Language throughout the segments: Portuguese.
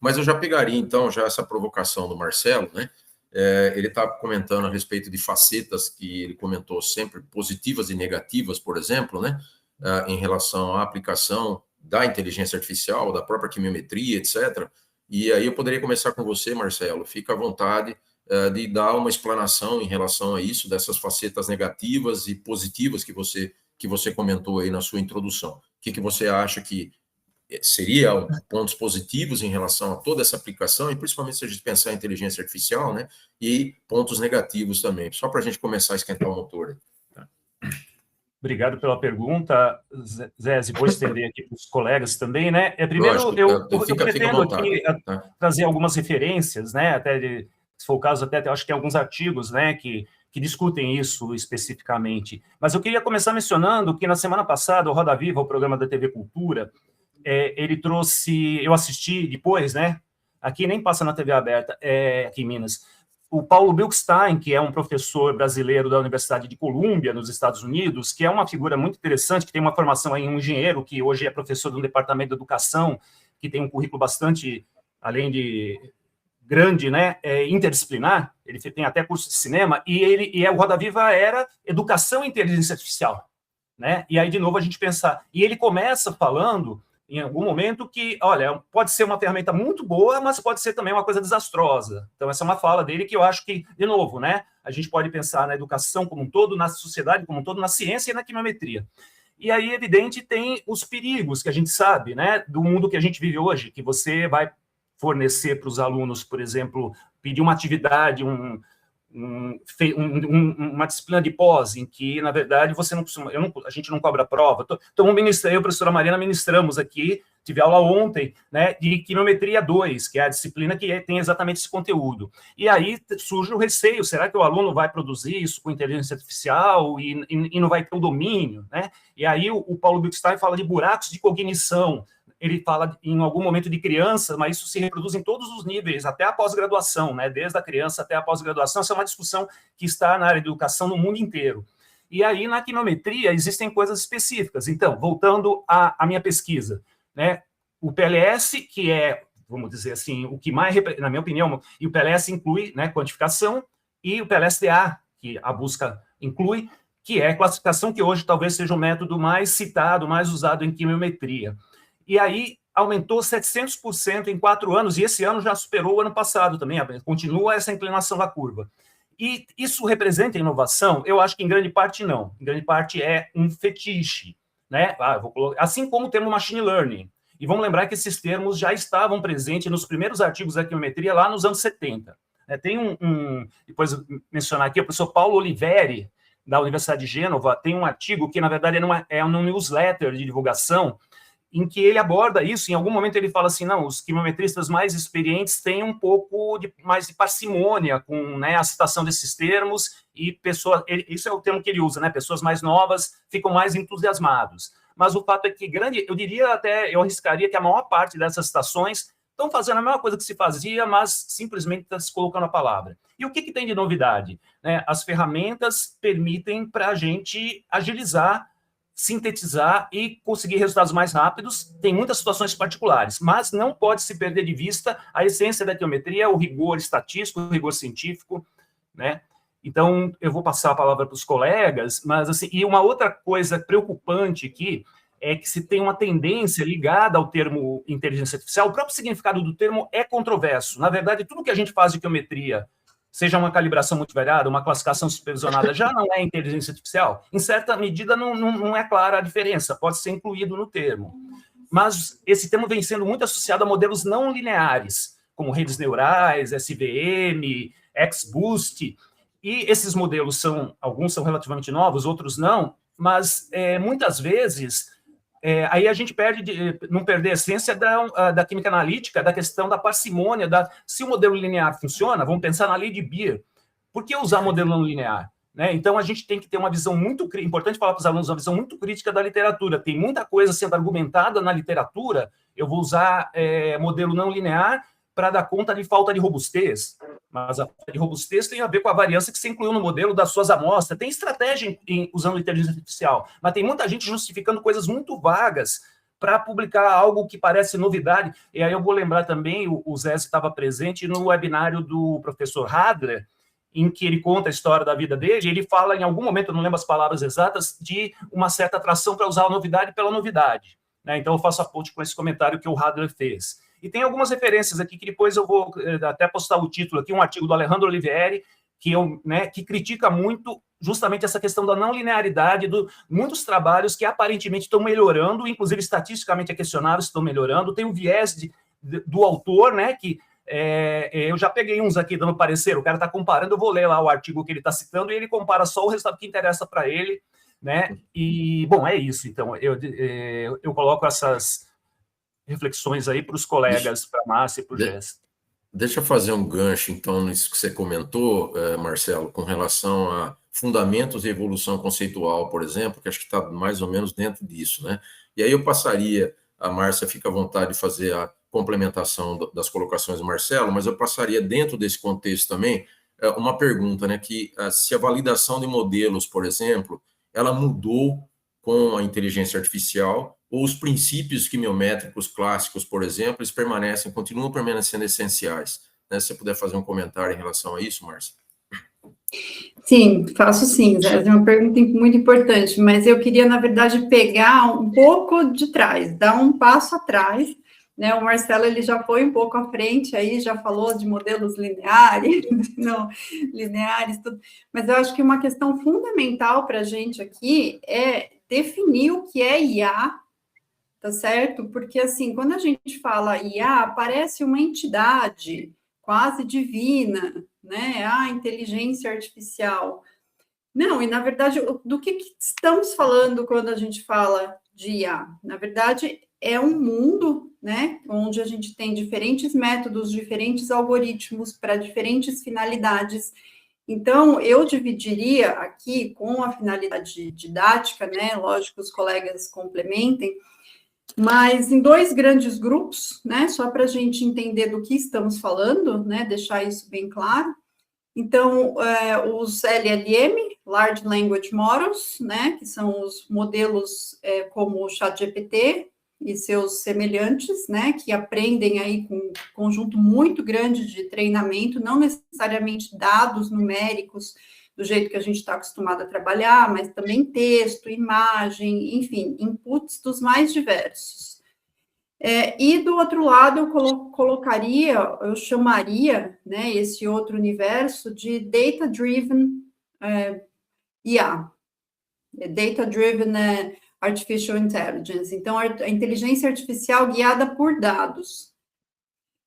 Mas eu já pegaria, então, já essa provocação do Marcelo, né? Ele está comentando a respeito de facetas que ele comentou sempre, positivas e negativas, por exemplo, né? Em relação à aplicação da inteligência artificial, da própria quimiometria, etc. E aí eu poderia começar com você, Marcelo. Fica à vontade de dar uma explanação em relação a isso, dessas facetas negativas e positivas que você comentou aí na sua introdução. O que você acha que seriam pontos positivos em relação a toda essa aplicação, e principalmente se a gente pensar em inteligência artificial, né? E pontos negativos também, só para a gente começar a esquentar o motor. Tá? Obrigado pela pergunta, Zé, se pode estender aqui para os colegas também, né? Primeiro, Lógico, eu pretendo vontade, aqui trazer algumas referências, né? Até, se for o caso, até acho que tem alguns artigos, né, que discutem isso especificamente. Mas eu queria começar mencionando que na semana passada, o Roda Viva, o programa da TV Cultura, ele trouxe, eu assisti depois, né? Aqui nem passa na TV aberta, aqui em Minas, o Paulo Bilkstein, que é um professor brasileiro da Universidade de Colômbia, nos Estados Unidos, que é uma figura muito interessante, que tem uma formação em um engenheiro, que hoje é professor do Departamento de Educação, que tem um currículo bastante, além de grande, né, interdisciplinar, ele tem até curso de cinema, e o Roda Viva era Educação e Inteligência Artificial, né? E aí, de novo, a gente pensar... E ele começa falando em algum momento que, olha, pode ser uma ferramenta muito boa, mas pode ser também uma coisa desastrosa. Então, essa é uma fala dele que eu acho que, de novo, né, a gente pode pensar na educação como um todo, na sociedade como um todo, na ciência e na quimiometria. E aí, evidente, tem os perigos que a gente sabe, né, do mundo que a gente vive hoje, que você vai fornecer para os alunos, por exemplo, pedir uma atividade, uma disciplina de pós, em que, na verdade, você não costuma, a gente não cobra prova. Então, eu e a professora Mariana ministramos aqui, tive aula ontem, né, de quimiometria 2, que é a disciplina que tem exatamente esse conteúdo. E aí surge o receio, será que o aluno vai produzir isso com inteligência artificial e não vai ter o domínio, né? E aí o Paulo Bilkstein fala de buracos de cognição, ele fala em algum momento de criança, mas isso se reproduz em todos os níveis, até a pós-graduação, né? Desde a criança até a pós-graduação. Essa é uma discussão que está na área de educação no mundo inteiro. E aí, na quimiometria, existem coisas específicas. Então, voltando à minha pesquisa, né? O PLS, que é, vamos dizer assim, o que mais, na minha opinião, e o PLS inclui, né, quantificação, e o PLS-TA, que a busca inclui, que é a classificação que hoje talvez seja o método mais citado, mais usado em quimiometria. E aí aumentou 700% em 4 anos, e esse ano já superou o ano passado também, continua essa inclinação da curva. E isso representa inovação? Eu acho que em grande parte não. Em grande parte é um fetiche, né? Assim como o termo machine learning. E vamos lembrar que esses termos já estavam presentes nos primeiros artigos da quimiometria lá nos anos 70. Tem depois mencionar aqui, o professor Paulo Oliveri, da Universidade de Gênova, tem um artigo que, na verdade, é um newsletter de divulgação, em que ele aborda isso. Em algum momento ele fala assim, não, os quimiometristas mais experientes têm um pouco mais de parcimônia com, né, a citação desses termos, e isso é o termo que ele usa, né, pessoas mais novas ficam mais entusiasmados. Mas o fato é que eu diria até, eu arriscaria que a maior parte dessas citações estão fazendo a mesma coisa que se fazia, mas simplesmente está se colocando a palavra. E o que tem de novidade? As ferramentas permitem para a gente agilizar, sintetizar e conseguir resultados mais rápidos. Tem muitas situações particulares, mas não pode se perder de vista a essência da quimiometria, o rigor estatístico, o rigor científico, né? Então, eu vou passar a palavra para os colegas, mas, assim, e uma outra coisa preocupante aqui é que se tem uma tendência ligada ao termo inteligência artificial, o próprio significado do termo é controverso. Na verdade, tudo que a gente faz de quimiometria, seja uma calibração multivariada, uma classificação supervisionada, já não é inteligência artificial. Em certa medida, não é clara a diferença, pode ser incluído no termo. Mas esse termo vem sendo muito associado a modelos não lineares, como redes neurais, SVM, XBoost, e esses modelos alguns são relativamente novos, outros não, mas muitas vezes aí a gente não perder a essência da química analítica, da questão da parcimônia, se o modelo linear funciona, vamos pensar na lei de Beer. Por que usar modelo não linear? Né? Então, a gente tem que ter uma visão muito crítica, importante falar para os alunos, uma visão muito crítica da literatura. Tem muita coisa sendo argumentada na literatura, eu vou usar modelo não linear para dar conta de falta de robustez, mas a falta de robustez tem a ver com a variância que você incluiu no modelo das suas amostras. Tem estratégia usando inteligência artificial, mas tem muita gente justificando coisas muito vagas para publicar algo que parece novidade. E aí eu vou lembrar também, o Zé estava presente no webinário do professor Hadler, em que ele conta a história da vida dele, e ele fala em algum momento, eu não lembro as palavras exatas, de uma certa atração para usar a novidade pela novidade, né? Então eu faço a ponte com esse comentário que o Hadler fez. E tem algumas referências aqui que depois eu vou até postar o título aqui, um artigo do Alejandro Olivieri, que critica muito justamente essa questão da não linearidade, muitos trabalhos que aparentemente estão melhorando, inclusive estatisticamente é questionável se estão melhorando, tem o viés do autor, né, que eu já peguei uns aqui dando parecer, o cara está comparando, eu vou ler lá o artigo que ele está citando, e ele compara só o resultado que interessa para ele, né, e, bom, é isso, então, eu coloco essas reflexões aí para os colegas, para a Márcia e para o Jéssica. Deixa eu fazer um gancho, então, nisso que você comentou, Marcelo, com relação a fundamentos e evolução conceitual, por exemplo, que acho que está mais ou menos dentro disso, né? E aí eu passaria, a Márcia fica à vontade de fazer a complementação das colocações do Marcelo, mas eu passaria dentro desse contexto também uma pergunta, né? Que se a validação de modelos, por exemplo, ela mudou com a inteligência artificial, ou os princípios quimiométricos clássicos, por exemplo, eles continuam permanecendo essenciais, né? Se você puder fazer um comentário em relação a isso, Márcia. Sim, faço sim, Zé, é uma pergunta muito importante, mas eu queria, na verdade, pegar um pouco de trás, dar um passo atrás, né? O Marcelo, ele já foi um pouco à frente aí, já falou de modelos lineares, não lineares, tudo, mas eu acho que uma questão fundamental para a gente aqui é definir o que é IA, tá certo? Porque, assim, quando a gente fala IA, parece uma entidade quase divina, né? Inteligência artificial. Não, e na verdade, do que estamos falando quando a gente fala de IA? Na verdade, é um mundo, né? Onde a gente tem diferentes métodos, diferentes algoritmos para diferentes finalidades. Então, eu dividiria aqui com a finalidade didática, né? Lógico que os colegas complementem, mas em dois grandes grupos, né, só para a gente entender do que estamos falando, né, deixar isso bem claro. Então, os LLM, Large Language Models, né, que são os modelos como o ChatGPT e seus semelhantes, né, que aprendem aí com um conjunto muito grande de treinamento, não necessariamente dados numéricos, do jeito que a gente está acostumado a trabalhar, mas também texto, imagem, enfim, inputs dos mais diversos. E do outro lado, eu chamaria, né, esse outro universo de Data-Driven IA, Data-Driven Artificial Intelligence. Então, a inteligência artificial guiada por dados.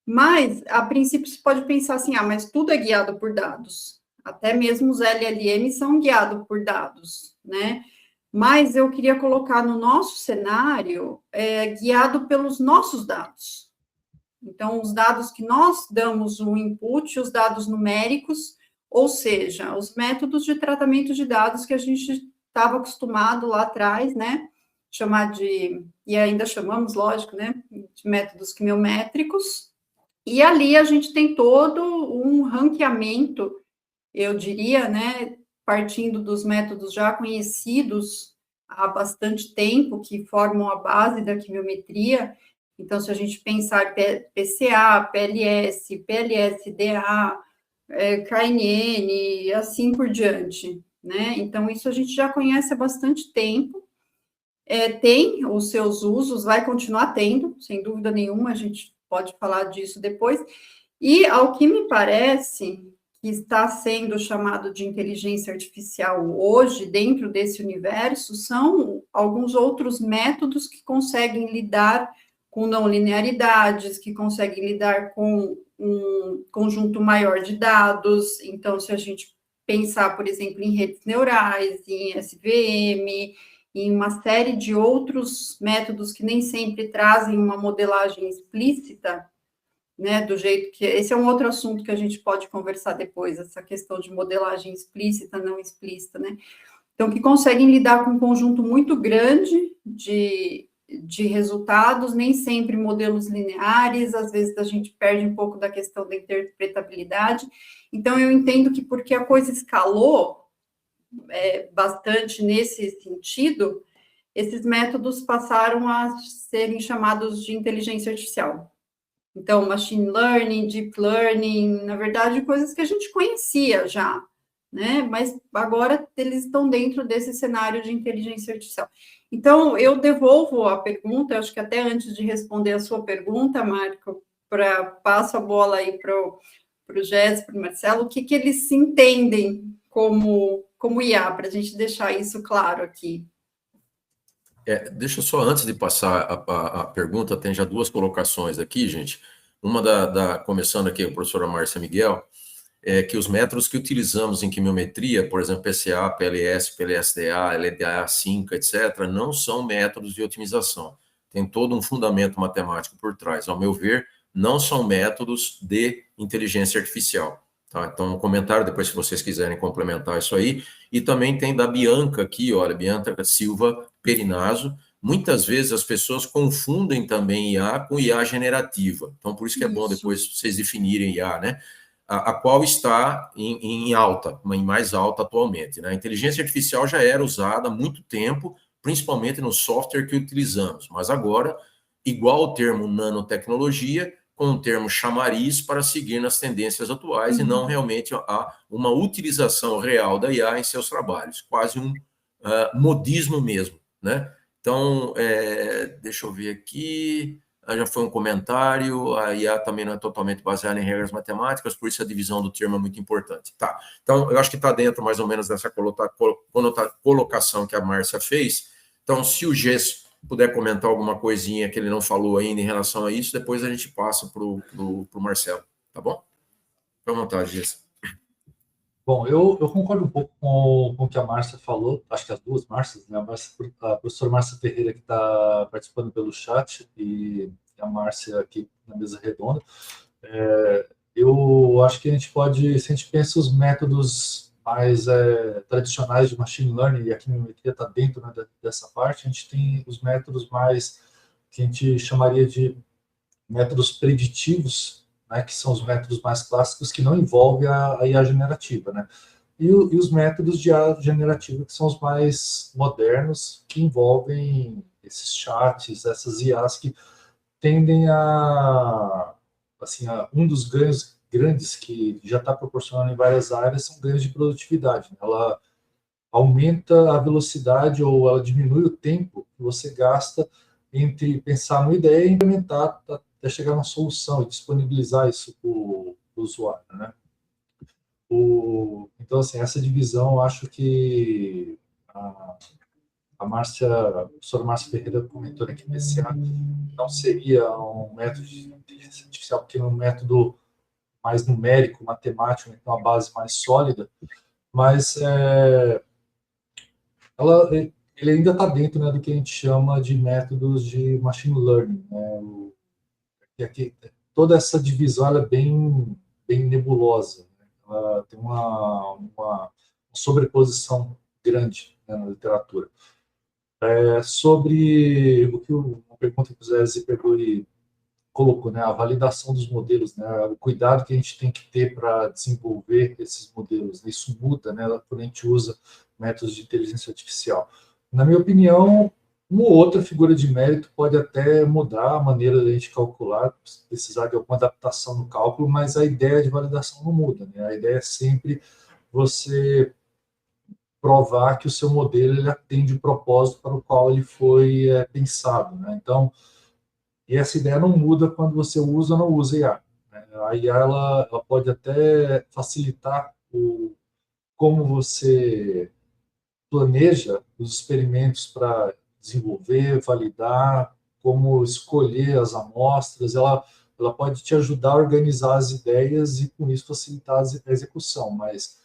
Mas, a princípio, você pode pensar assim, mas tudo é guiado por dados. Até mesmo os LLM são guiados por dados, né? Mas eu queria colocar no nosso cenário guiado pelos nossos dados. Então, os dados que nós damos o input, os dados numéricos, ou seja, os métodos de tratamento de dados que a gente estava acostumado lá atrás, né? Chamar e ainda chamamos, lógico, né? De métodos quimiométricos. E ali a gente tem todo um ranqueamento, eu diria, né, partindo dos métodos já conhecidos há bastante tempo, que formam a base da quimiometria. Então, se a gente pensar PCA, PLS, PLS-DA, KNN, e assim por diante, né? Então, isso a gente já conhece há bastante tempo, tem os seus usos, vai continuar tendo, sem dúvida nenhuma, a gente pode falar disso depois, e, ao que me parece, que está sendo chamado de inteligência artificial hoje, dentro desse universo, são alguns outros métodos que conseguem lidar com não linearidades, que conseguem lidar com um conjunto maior de dados. Então, se a gente pensar, por exemplo, em redes neurais, em SVM, em uma série de outros métodos que nem sempre trazem uma modelagem explícita, né, do jeito que... Esse é um outro assunto que a gente pode conversar depois, essa questão de modelagem explícita, não explícita, né? Então, que conseguem lidar com um conjunto muito grande de resultados, nem sempre modelos lineares, às vezes a gente perde um pouco da questão da interpretabilidade. Então, eu entendo que porque a coisa escalou bastante nesse sentido, esses métodos passaram a serem chamados de inteligência artificial. Então, machine learning, deep learning, na verdade, coisas que a gente conhecia já, né? Mas agora eles estão dentro desse cenário de inteligência artificial. Então, eu devolvo a pergunta, acho que até antes de responder a sua pergunta, Marco, passo a bola aí para o Jéssica, para o Marcelo, o que eles se entendem como IA, para a gente deixar isso claro aqui. Deixa eu só, antes de passar a pergunta, tem já duas colocações aqui, gente. Uma começando aqui, a professora Márcia Miguel, que os métodos que utilizamos em quimiometria, por exemplo, PCA, PLS, PLSDA, LDA, SINCA, etc., não são métodos de otimização. Tem todo um fundamento matemático por trás. Ao meu ver, não são métodos de inteligência artificial. Tá? Então, um comentário, depois, se vocês quiserem complementar isso aí. E também tem da Bianca aqui, olha, Bianca Silva Perinazzo. Muitas vezes as pessoas confundem também IA com IA generativa. Então, por isso que é bom depois vocês definirem IA, né? A qual está em alta, em mais alta atualmente, né? A inteligência artificial já era usada há muito tempo, principalmente no software que utilizamos, mas agora, igual o termo nanotecnologia, com o termo chamariz para seguir nas tendências atuais e não realmente há uma utilização real da IA em seus trabalhos, quase um modismo mesmo, né? Então, deixa eu ver aqui, já foi um comentário, a IA também não é totalmente baseada em regras matemáticas, por isso a divisão do termo é muito importante. Tá, então eu acho que está dentro mais ou menos dessa colocação que a Márcia fez. Então, se o Gesso puder comentar alguma coisinha que ele não falou ainda em relação a isso, depois a gente passa para o Marcelo, tá bom? Fique à vontade, Gesso. Bom, eu concordo um pouco com o que a Márcia falou, acho que as duas Márcias, né? A professora Márcia Ferreira, que está participando pelo chat, e a Márcia aqui na mesa redonda. Eu acho que a gente pode, se a gente pensa os métodos mais tradicionais de machine learning, e a quimiometria está dentro, né, dessa parte, a gente tem os métodos mais, que a gente chamaria de métodos preditivos, né, que são os métodos mais clássicos que não envolvem a IA generativa, né? E os métodos de IA generativa, que são os mais modernos, que envolvem esses chats, essas IAs que tendem assim, um dos ganhos grandes que já está proporcionando em várias áreas são ganhos de produtividade, né? Ela aumenta a velocidade ou ela diminui o tempo que você gasta entre pensar numa ideia e implementar até chegar numa solução e disponibilizar isso para o usuário, né? Então, assim, essa divisão, eu acho que a professora Márcia Ferreira comentou aqui, PCA não seria um método de inteligência artificial, porque é um método mais numérico, matemático, né, com uma base mais sólida, mas ele ainda está dentro, né, do que a gente chama de métodos de machine learning, né? Aqui, toda essa divisão ela é bem nebulosa, né? Ela tem uma sobreposição grande, né, na literatura. Sobre uma pergunta que o Zé Zipeguri colocou, né, a validação dos modelos, né, o cuidado que a gente tem que ter para desenvolver esses modelos, né, isso muda, né, quando a gente usa métodos de inteligência artificial. Na minha opinião, uma ou outra figura de mérito pode até mudar a maneira de a gente calcular, precisar de alguma adaptação no cálculo, mas a ideia de validação não muda, né? A ideia é sempre você provar que o seu modelo ele atende o propósito para o qual ele foi pensado, né? Então, e essa ideia não muda quando você usa ou não usa IA, né? A IA ela pode até facilitar como você planeja os experimentos para desenvolver, validar, como escolher as amostras, ela pode te ajudar a organizar as ideias e, com isso, facilitar a execução, mas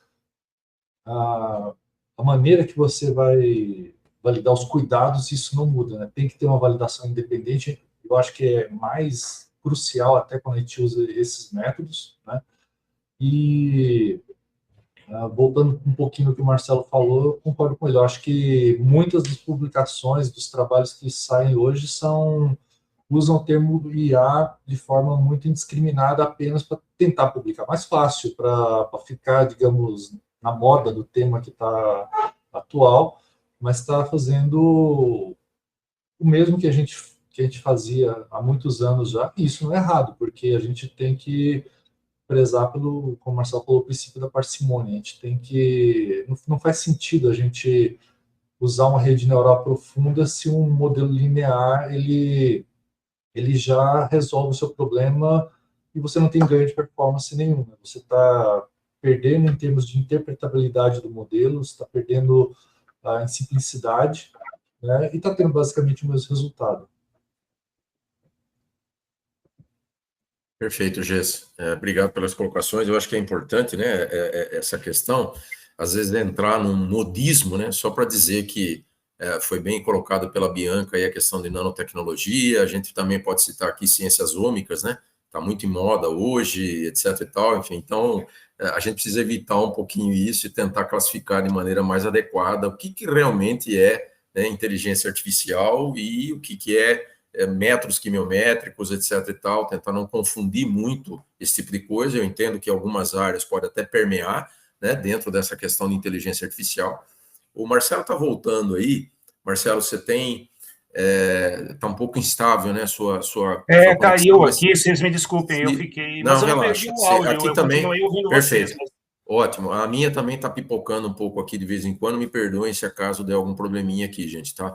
a maneira que você vai validar os cuidados, isso não muda, né? Tem que ter uma validação independente, eu acho que é mais crucial até quando a gente usa esses métodos, né? E voltando um pouquinho no que o Marcelo falou, eu concordo com ele. Eu acho que muitas das publicações, dos trabalhos que saem hoje usam o termo IA de forma muito indiscriminada apenas para tentar publicar mais fácil, para ficar, digamos, na moda do tema que está atual, mas está fazendo o mesmo que a gente fazia há muitos anos já, e isso não é errado, porque a gente tem que prezar pelo, como o Marcelo falou, o princípio da parcimônia. A gente tem que... Não faz sentido a gente usar uma rede neural profunda se um modelo linear ele já resolve o seu problema e você não tem ganho de performance nenhuma. Você está perdendo em termos de interpretabilidade do modelo, você está perdendo em simplicidade, né? E está tendo basicamente o mesmo resultado. Perfeito, Gess. Obrigado pelas colocações. Eu acho que é importante, né, essa questão, às vezes, entrar num modismo, né, só para dizer que foi bem colocado pela Bianca aí a questão de nanotecnologia. A gente também pode citar aqui ciências ômicas, né? Está muito em moda hoje, etc. e tal. Enfim, então a gente precisa evitar um pouquinho isso e tentar classificar de maneira mais adequada o que realmente é, né, inteligência artificial e o que é métodos quimiométricos, etc. e tal, tentar não confundir muito esse tipo de coisa. Eu entendo que algumas áreas podem até permear, né, dentro dessa questão de inteligência artificial. O Marcelo está voltando aí. Marcelo, você tem... Está um pouco instável, né? Sua caiu aqui, vocês me desculpem, eu fiquei... Não, mas eu relaxa. não perdi o áudio, Aqui eu também... continuei ouvindo Perfeito. vocês. Mas... Ótimo. A minha também está pipocando um pouco aqui de vez em quando. Me perdoem se acaso der algum probleminha aqui, gente, tá?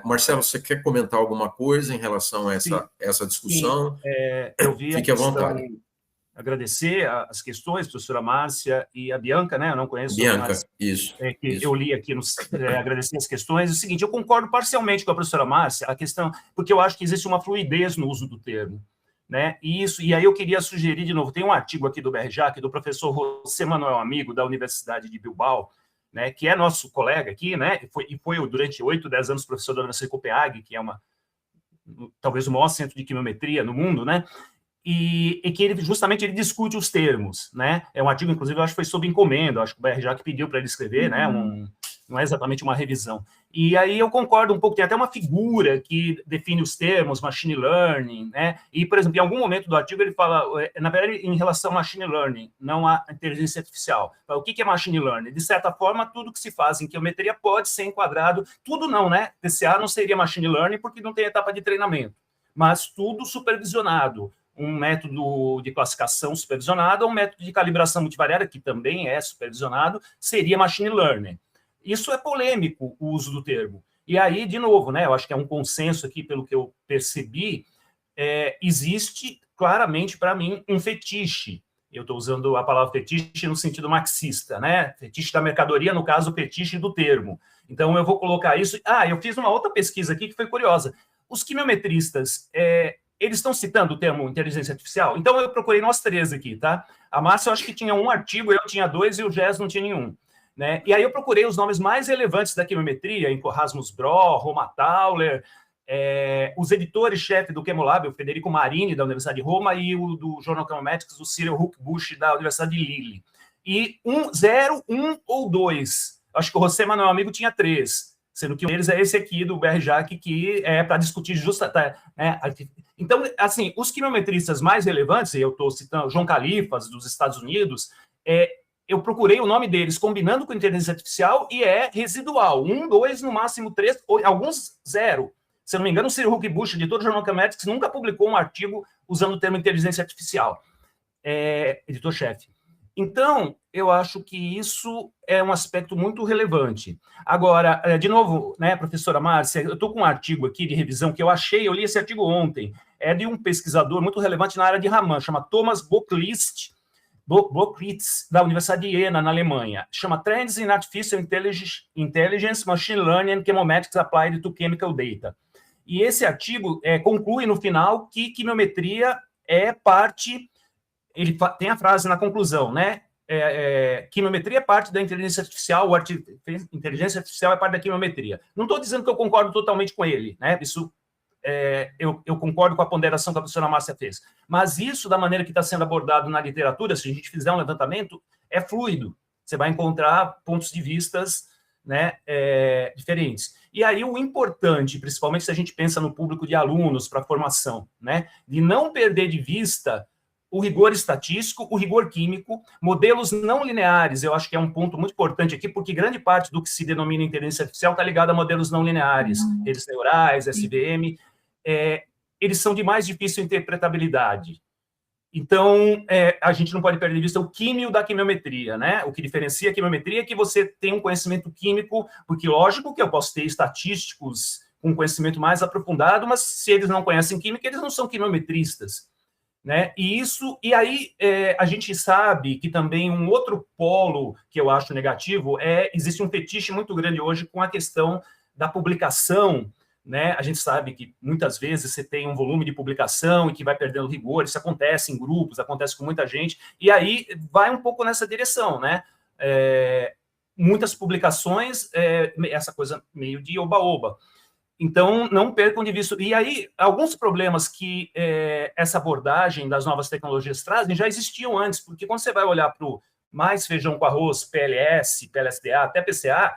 Marcelo, você quer comentar alguma coisa em relação a essa discussão? Sim, eu vi Fique à vontade. Agradecer as questões, professora Márcia e a Bianca, né? Eu não conheço, Bianca, mas isso. eu li aqui, agradecer as questões. É o seguinte, eu concordo parcialmente com a professora Márcia, a questão, porque eu acho que existe uma fluidez no uso do termo, né? E aí eu queria sugerir de novo, tem um artigo aqui do BRJAC, do professor José Manuel Amigo, da Universidade de Bilbao, né, que é nosso colega aqui, né? E foi durante 8, 10 anos professor da Universidade de Copenhague, que é talvez o maior centro de quimiometria no mundo, né? E que ele justamente discute os termos, né? É um artigo, inclusive, eu acho que foi sob encomenda, acho que o BRJAC pediu para ele escrever, né? Não é exatamente uma revisão. E aí eu concordo um pouco, tem até uma figura que define os termos, machine learning, né? E, por exemplo, em algum momento do artigo ele fala, na verdade, em relação a machine learning, não a inteligência artificial. O que é machine learning? De certa forma, tudo que se faz em quimiometria pode ser enquadrado, tudo não, né? TCA não seria machine learning porque não tem etapa de treinamento, mas tudo supervisionado. Um método de classificação supervisionado, um método de calibração multivariada, que também é supervisionado, seria machine learning. Isso é polêmico, o uso do termo. E aí, de novo, né, eu acho que é um consenso aqui, pelo que eu percebi, existe claramente, para mim, um fetiche. Eu estou usando a palavra fetiche no sentido marxista, né? Fetiche da mercadoria, no caso, fetiche do termo. Então, eu vou colocar isso... eu fiz uma outra pesquisa aqui que foi curiosa. Os quimiometristas... eles estão citando o termo inteligência artificial? Então, eu procurei nós 3 aqui, tá? A Márcia, eu acho que tinha um artigo, eu tinha 2 e o Gess não tinha nenhum. Né? E aí eu procurei os nomes mais relevantes da quimiometria, em Rasmus Bro, Roma Tauler, os editores-chefe do Chemolab, o Federico Marini, da Universidade de Roma, e o do Journal Chemometrics, o Cyril Huckbush, da Universidade de Lille. E 0, 1 ou 2. Acho que o José Manuel Amigo tinha 3. Sendo que um deles é esse aqui, do BRJAC, que é para discutir Então, assim, os quimiometristas mais relevantes, eu estou citando João Califas, dos Estados Unidos, eu procurei o nome deles combinando com inteligência artificial e é residual. 1, 2, no máximo 3, alguns 0. Se eu não me engano, o Cyril Huckbush, editor do Journal Chemometrics, nunca publicou um artigo usando o termo inteligência artificial. Editor-chefe. Então, eu acho que isso é um aspecto muito relevante. Agora, de novo, né, professora Márcia, eu estou com um artigo aqui de revisão que eu li esse artigo ontem, é de um pesquisador muito relevante na área de Raman, chama Thomas Bockritz, da Universidade de Jena, na Alemanha. Chama Trends in Artificial Intelligence, Machine Learning and Chemometrics Applied to Chemical Data. E esse artigo conclui no final que quimiometria é parte... Ele tem a frase na conclusão, né? Quimiometria é parte da inteligência artificial, inteligência artificial é parte da quimiometria. Não estou dizendo que eu concordo totalmente com ele, né? Isso, eu concordo com a ponderação que a professora Márcia fez. Mas isso, da maneira que está sendo abordado na literatura, se a gente fizer um levantamento, é fluido. Você vai encontrar pontos de vistas, né, diferentes. E aí o importante, principalmente se a gente pensa no público de alunos para formação, né, de não perder de vista o rigor estatístico, o rigor químico, modelos não lineares, eu acho que é um ponto muito importante aqui, porque grande parte do que se denomina inteligência artificial está ligado a modelos não lineares, redes neurais, SVM, eles são de mais difícil interpretabilidade. Então, a gente não pode perder de vista o químio da quimiometria, né? O que diferencia a quimiometria é que você tem um conhecimento químico, porque, lógico, que eu posso ter estatísticos com conhecimento mais aprofundado, mas se eles não conhecem química, eles não são quimiometristas, né? E aí a gente sabe que também um outro polo que eu acho negativo existe um fetiche muito grande hoje com a questão da publicação, né? A gente sabe que muitas vezes você tem um volume de publicação e que vai perdendo rigor, isso acontece em grupos, acontece com muita gente, e aí vai um pouco nessa direção, né? Muitas publicações, essa coisa meio de oba-oba. Então, não percam de vista. E aí, alguns problemas que essa abordagem das novas tecnologias trazem já existiam antes, porque quando você vai olhar para o mais feijão com arroz, PLS, PLSDA, até PCA,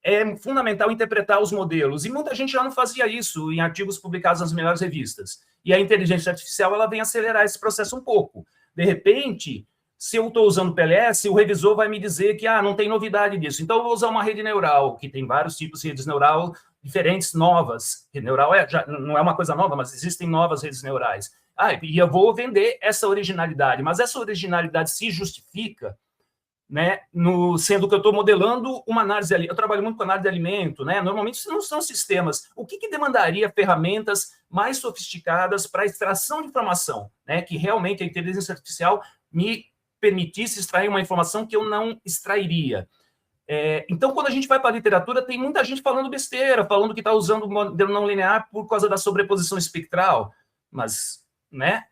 é fundamental interpretar os modelos. E muita gente já não fazia isso em artigos publicados nas melhores revistas. E a inteligência artificial ela vem acelerar esse processo um pouco. De repente, se eu estou usando PLS, o revisor vai me dizer que não tem novidade disso. Então, eu vou usar uma rede neural, que tem vários tipos de redes neural diferentes, novas. Rede neural já não é uma coisa nova, mas existem novas redes neurais. E eu vou vender essa originalidade. Mas essa originalidade se justifica, né, sendo que eu estou modelando uma análise, eu trabalho muito com análise de alimento, né, normalmente isso não são sistemas, o que demandaria ferramentas mais sofisticadas para extração de informação, né, que realmente a inteligência artificial me permitisse extrair uma informação que eu não extrairia. Então, quando a gente vai para a literatura, tem muita gente falando besteira, falando que está usando o modelo não linear por causa da sobreposição espectral, mas né,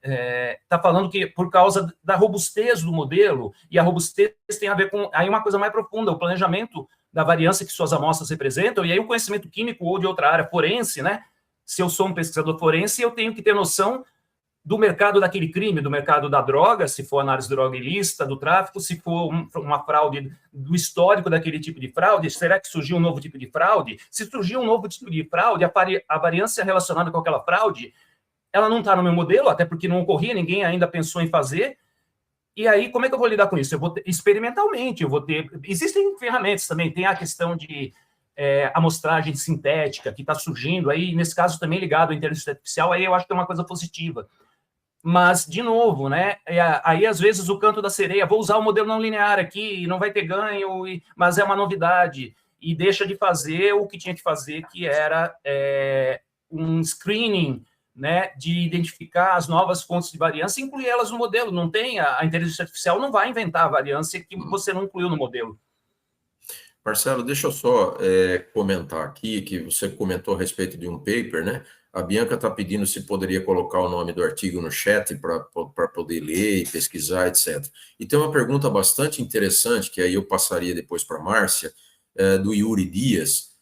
está falando que por causa da robustez do modelo, e a robustez tem a ver com aí uma coisa mais profunda, o planejamento da variância que suas amostras representam, e aí o conhecimento químico ou de outra área forense, né? Se eu sou um pesquisador forense, eu tenho que ter noção do mercado daquele crime, do mercado da droga, se for análise de droga ilícita, do tráfico, se for uma fraude, do histórico daquele tipo de fraude, será que surgiu um novo tipo de fraude? Se surgiu um novo tipo de fraude, a variância relacionada com aquela fraude, ela não está no meu modelo, até porque não ocorria, ninguém ainda pensou em fazer. E aí, como é que eu vou lidar com isso? Eu vou experimentalmente, existem ferramentas também, tem a questão de amostragem sintética que está surgindo aí, nesse caso também ligado à inteligência artificial, aí eu acho que é uma coisa positiva. Mas, de novo, né, aí às vezes o canto da sereia, vou usar o modelo não linear aqui, não vai ter ganho, mas é uma novidade, e deixa de fazer o que tinha que fazer, que era um screening, né, de identificar as novas fontes de variância e incluir elas no modelo. Não tem, a inteligência artificial não vai inventar a variância que você não incluiu no modelo. Marcelo, deixa eu só comentar aqui, que você comentou a respeito de um paper, né? A Bianca está pedindo se poderia colocar o nome do artigo no chat para poder ler e pesquisar, etc. E tem uma pergunta bastante interessante, que aí eu passaria depois para a Márcia, do Yuri Dias,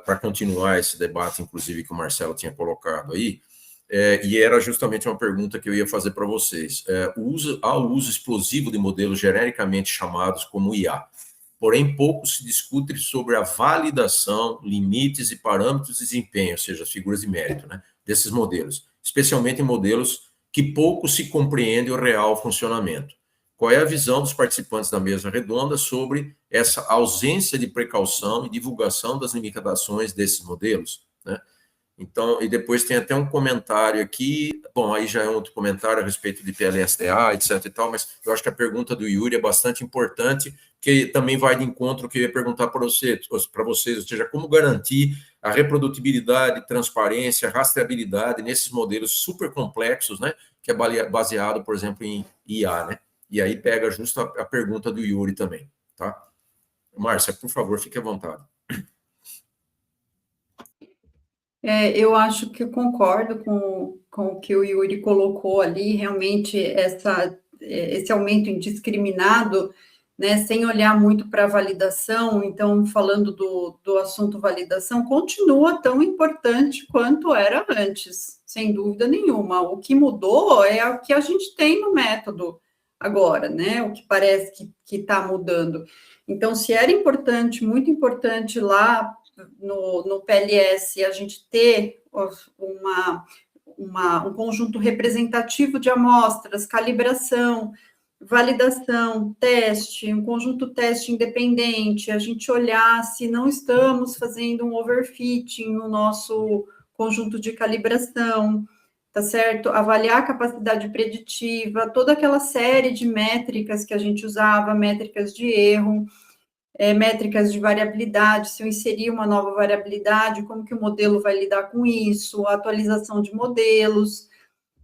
para continuar esse debate, inclusive, que o Marcelo tinha colocado aí, e era justamente uma pergunta que eu ia fazer para vocês. Há o uso explosivo de modelos genericamente chamados como IA, porém pouco se discute sobre a validação, limites e parâmetros de desempenho, ou seja, as figuras de mérito, né, desses modelos, especialmente em modelos que pouco se compreende o real funcionamento. Qual é a visão dos participantes da mesa redonda sobre essa ausência de precaução e divulgação das limitações desses modelos, né? Então, e depois tem até um comentário aqui, bom, aí já é um outro comentário a respeito de PLSDA, etc e tal, mas eu acho que a pergunta do Yuri é bastante importante, que também vai de encontro ao que eu ia perguntar para vocês, ou seja, como garantir a reprodutibilidade, transparência, rastreabilidade nesses modelos super complexos, né, que é baseado, por exemplo, em IA, né? E aí pega justo a pergunta do Yuri também, tá? Márcia, por favor, fique à vontade. Eu acho que eu concordo com o que o Yuri colocou ali, realmente esse aumento indiscriminado, né, sem olhar muito para a validação. Então, falando do assunto validação, continua tão importante quanto era antes, sem dúvida nenhuma. O que mudou é o que a gente tem no método agora, né, o que parece que está mudando. Então, se era importante, muito importante lá no PLS, a gente ter um conjunto representativo de amostras, calibração, validação, teste, um conjunto teste independente, a gente olhar se não estamos fazendo um overfitting no nosso conjunto de calibração, tá certo? Avaliar a capacidade preditiva, toda aquela série de métricas que a gente usava, métricas de erro, métricas de variabilidade, se eu inserir uma nova variabilidade, como que o modelo vai lidar com isso, a atualização de modelos,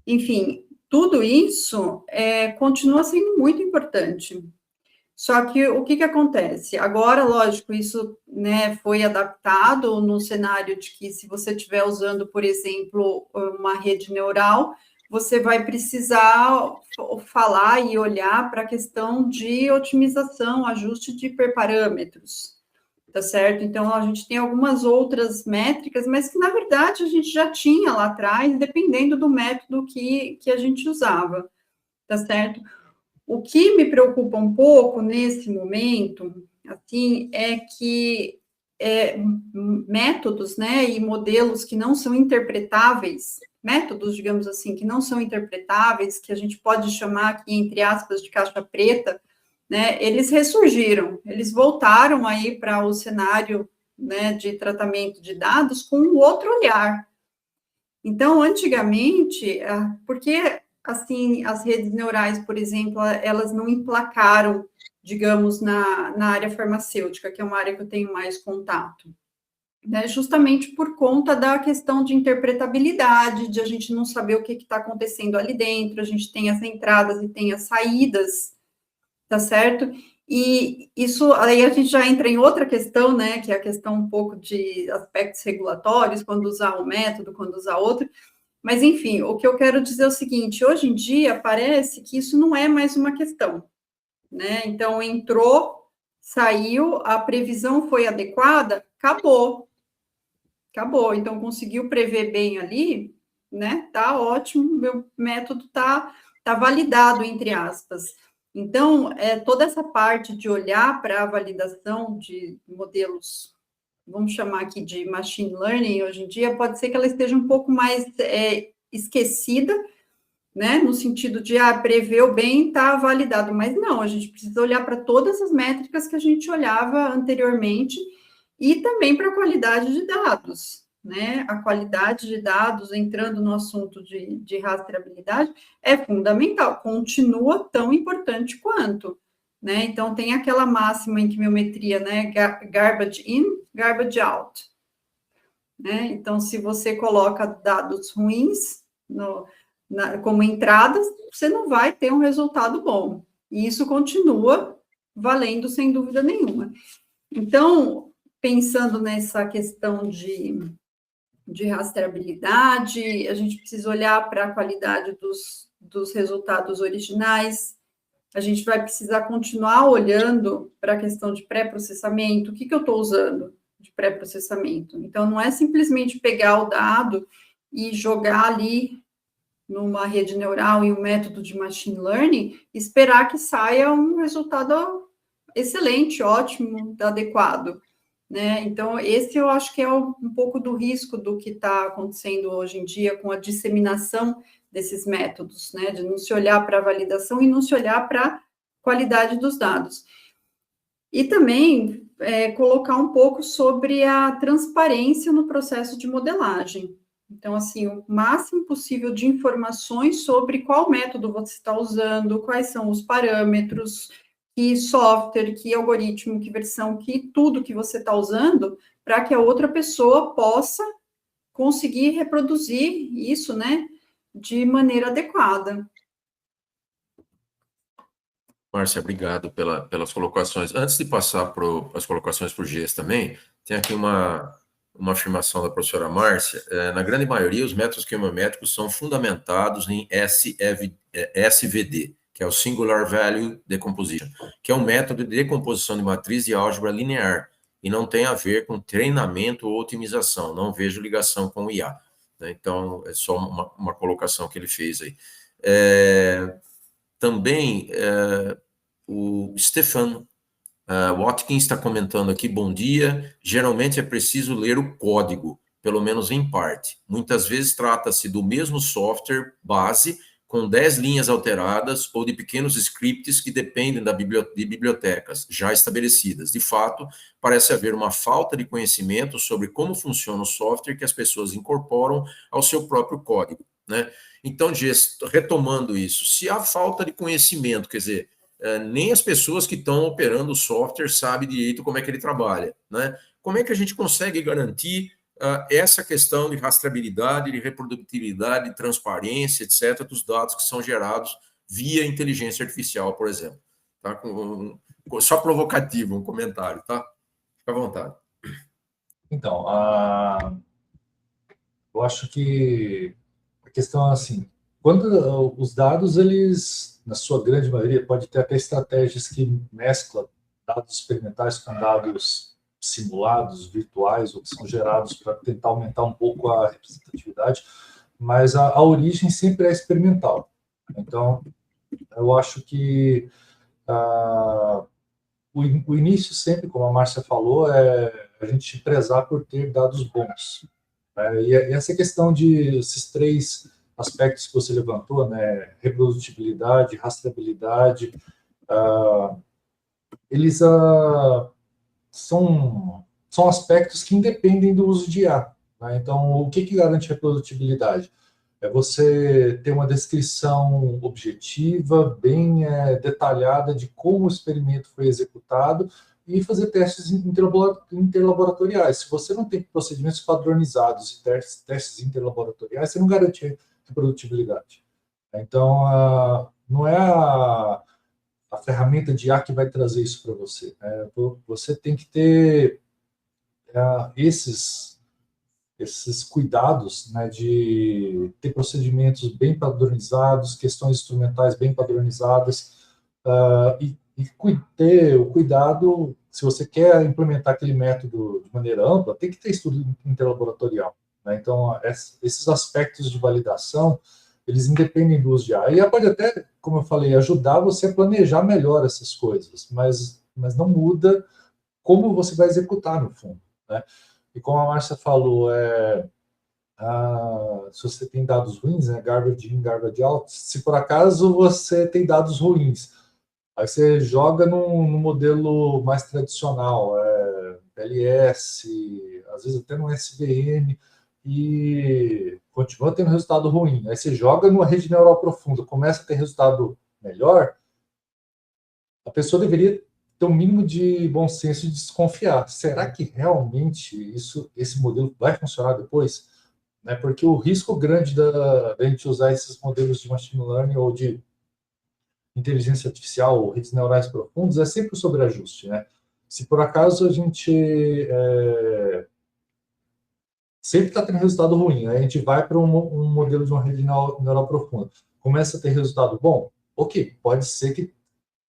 enfim, tudo isso continua sendo muito importante. Só que o que acontece? Agora, lógico, isso, né, foi adaptado no cenário de que se você estiver usando, por exemplo, uma rede neural, você vai precisar falar e olhar para a questão de otimização, ajuste de hiperparâmetros, tá certo? Então, a gente tem algumas outras métricas, mas que, na verdade, a gente já tinha lá atrás, dependendo do método que a gente usava, tá certo? O que me preocupa um pouco nesse momento, assim, é que métodos, né, e modelos que não são interpretáveis, métodos, digamos assim, que não são interpretáveis, que a gente pode chamar aqui, entre aspas, de caixa preta, né, eles ressurgiram, eles voltaram aí para o cenário, né, de tratamento de dados com um outro olhar. Então, antigamente, porque, assim, as redes neurais, por exemplo, elas não emplacaram, digamos, na área farmacêutica, que é uma área que eu tenho mais contato, né, justamente por conta da questão de interpretabilidade, de a gente não saber o que está acontecendo ali dentro, a gente tem as entradas e tem as saídas, tá certo? E isso, aí a gente já entra em outra questão, né, que é a questão um pouco de aspectos regulatórios, quando usar um método, quando usar outro, mas, enfim, o que eu quero dizer é o seguinte, hoje em dia parece que isso não é mais uma questão, né, então entrou, saiu, a previsão foi adequada, acabou, então conseguiu prever bem ali, né, tá ótimo, meu método tá validado, entre aspas. Então, toda essa parte de olhar para a validação de modelos, vamos chamar aqui de machine learning, hoje em dia, pode ser que ela esteja um pouco mais esquecida, né, no sentido de, preveu bem, está validado, mas não, a gente precisa olhar para todas as métricas que a gente olhava anteriormente, e também para a qualidade de dados, né? A qualidade de dados, entrando no assunto de rastreabilidade, é fundamental, continua tão importante quanto, né? Então, tem aquela máxima em quimiometria, né? Garbage in, garbage out, né? Então, se você coloca dados ruins como entradas, você não vai ter um resultado bom, e isso continua valendo sem dúvida nenhuma. Então, pensando nessa questão de rastreabilidade, a gente precisa olhar para a qualidade dos resultados originais, a gente vai precisar continuar olhando para a questão de pré-processamento, o que eu estou usando de pré-processamento? Então, não é simplesmente pegar o dado e jogar ali numa rede neural e um método de machine learning, esperar que saia um resultado excelente, ótimo, adequado, né? Então, esse eu acho que é um pouco do risco do que está acontecendo hoje em dia com a disseminação desses métodos, né? De não se olhar para a validação e não se olhar para a qualidade dos dados. E também colocar um pouco sobre a transparência no processo de modelagem. Então, assim, o máximo possível de informações sobre qual método você está usando, quais são os parâmetros, que software, que algoritmo, que versão, que tudo que você está usando, para que a outra pessoa possa conseguir reproduzir isso, né, de maneira adequada. Márcia, obrigado pelas colocações. Antes de passar para as colocações por Gies também, tem aqui uma afirmação da professora Márcia. Na grande maioria, os métodos quimiométricos são fundamentados em SVD, que é o Singular Value Decomposition, que é um método de decomposição de matriz de álgebra linear, e não tem a ver com treinamento ou otimização, não vejo ligação com o IA. Então, é só uma colocação que ele fez aí. Também, o Stefan Watkins está comentando aqui, bom dia, geralmente é preciso ler o código pelo menos em parte. Muitas vezes trata-se do mesmo software base, com 10 linhas alteradas ou de pequenos scripts que dependem de bibliotecas já estabelecidas. De fato, parece haver uma falta de conhecimento sobre como funciona o software que as pessoas incorporam ao seu próprio código, né? Então, retomando isso, se há falta de conhecimento, quer dizer, nem as pessoas que estão operando o software sabem direito como é que ele trabalha, né? Como é que a gente consegue garantir essa questão de rastreabilidade, de reprodutibilidade, de transparência, etc., dos dados que são gerados via inteligência artificial, por exemplo? Tá? Só provocativo um comentário, tá? Fica à vontade. Então, eu acho que a questão é assim, quando os dados, eles, na sua grande maioria, pode ter até estratégias que mesclam dados experimentais com dados simulados, virtuais, ou que são gerados para tentar aumentar um pouco a representatividade, mas a origem sempre é experimental. Então, eu acho que o início sempre, como a Márcia falou, é a gente prezar por ter dados bons. E essa questão de esses 3 aspectos que você levantou, né, reprodutibilidade, rastreabilidade, eles são aspectos que independem do uso de IA. Né? Então, o que garante reprodutibilidade? É você ter uma descrição objetiva, bem detalhada de como o experimento foi executado e fazer testes interlaboratoriais. Se você não tem procedimentos padronizados e testes interlaboratoriais, você não garante reprodutibilidade. Então, não é a ferramenta de IA que vai trazer isso para você. Você tem que ter esses cuidados, né, de ter procedimentos bem padronizados, questões instrumentais bem padronizadas, e ter o cuidado, se você quer implementar aquele método de maneira ampla, tem que ter estudo interlaboratorial. Né? Então, esses aspectos de validação, eles independem do uso de IA. E pode até, como eu falei, ajudar você a planejar melhor essas coisas, mas não muda como você vai executar, no fundo. Né? E como a Márcia falou, se você tem dados ruins, né, garbage in, garbage out, se por acaso você tem dados ruins, aí você joga num modelo mais tradicional, LS, às vezes até no SVM, e continua tendo resultado ruim. Aí você joga numa rede neural profunda, começa a ter resultado melhor, a pessoa deveria ter um mínimo de bom senso de desconfiar. Será que realmente esse modelo vai funcionar depois? Né? Porque o risco grande da gente usar esses modelos de machine learning ou de inteligência artificial ou redes neurais profundas é sempre o sobreajuste. Né? Se por acaso a gente sempre está tendo resultado ruim, aí a gente vai para um modelo de uma rede neural profunda, começa a ter resultado bom, ok, pode ser que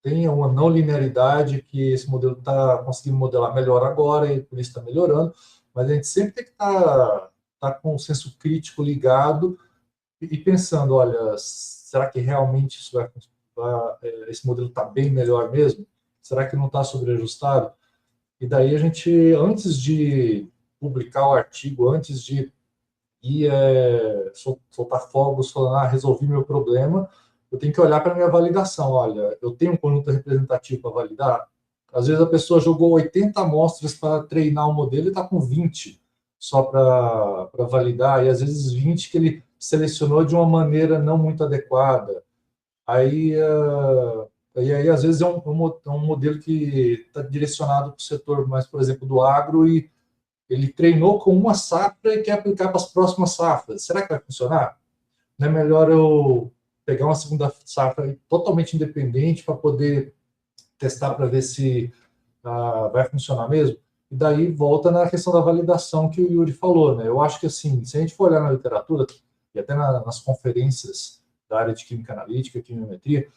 tenha uma não linearidade, que esse modelo está conseguindo modelar melhor agora e por isso está melhorando, mas a gente sempre tem que estar com o senso crítico ligado e pensando, olha, será que realmente isso esse modelo está bem melhor mesmo? Será que não está sobreajustado? E daí a gente, antes de publicar o artigo, antes de ir soltar fogos falando, resolvi meu problema, eu tenho que olhar para a minha validação. Olha, eu tenho um conjunto representativo para validar? Às vezes a pessoa jogou 80 amostras para treinar um modelo e está com 20 só para validar, e às vezes 20 que ele selecionou de uma maneira não muito adequada. Aí às vezes é um modelo que está direcionado para o setor mais, por exemplo, do agro, e ele treinou com uma safra e quer aplicar para as próximas safras. Será que vai funcionar? Não é melhor eu pegar uma segunda safra totalmente independente para poder testar para ver se vai funcionar mesmo? E daí volta na questão da validação que o Yuri falou. Né? Eu acho que, assim, se a gente for olhar na literatura, e até nas conferências da área de química analítica, quimiometria,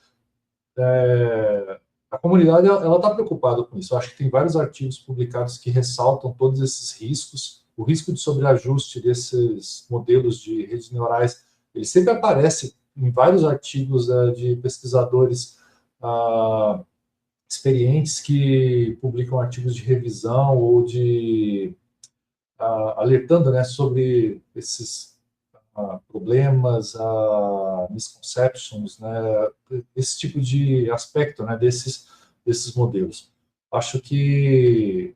a comunidade está preocupada com isso. Eu acho que tem vários artigos publicados que ressaltam todos esses riscos. O risco de sobreajuste desses modelos de redes neurais, ele sempre aparece em vários artigos de pesquisadores experientes que publicam artigos de revisão ou de alertando, né, sobre esses problemas, misconceptions, né, esse tipo de aspecto, né, desses modelos. Acho que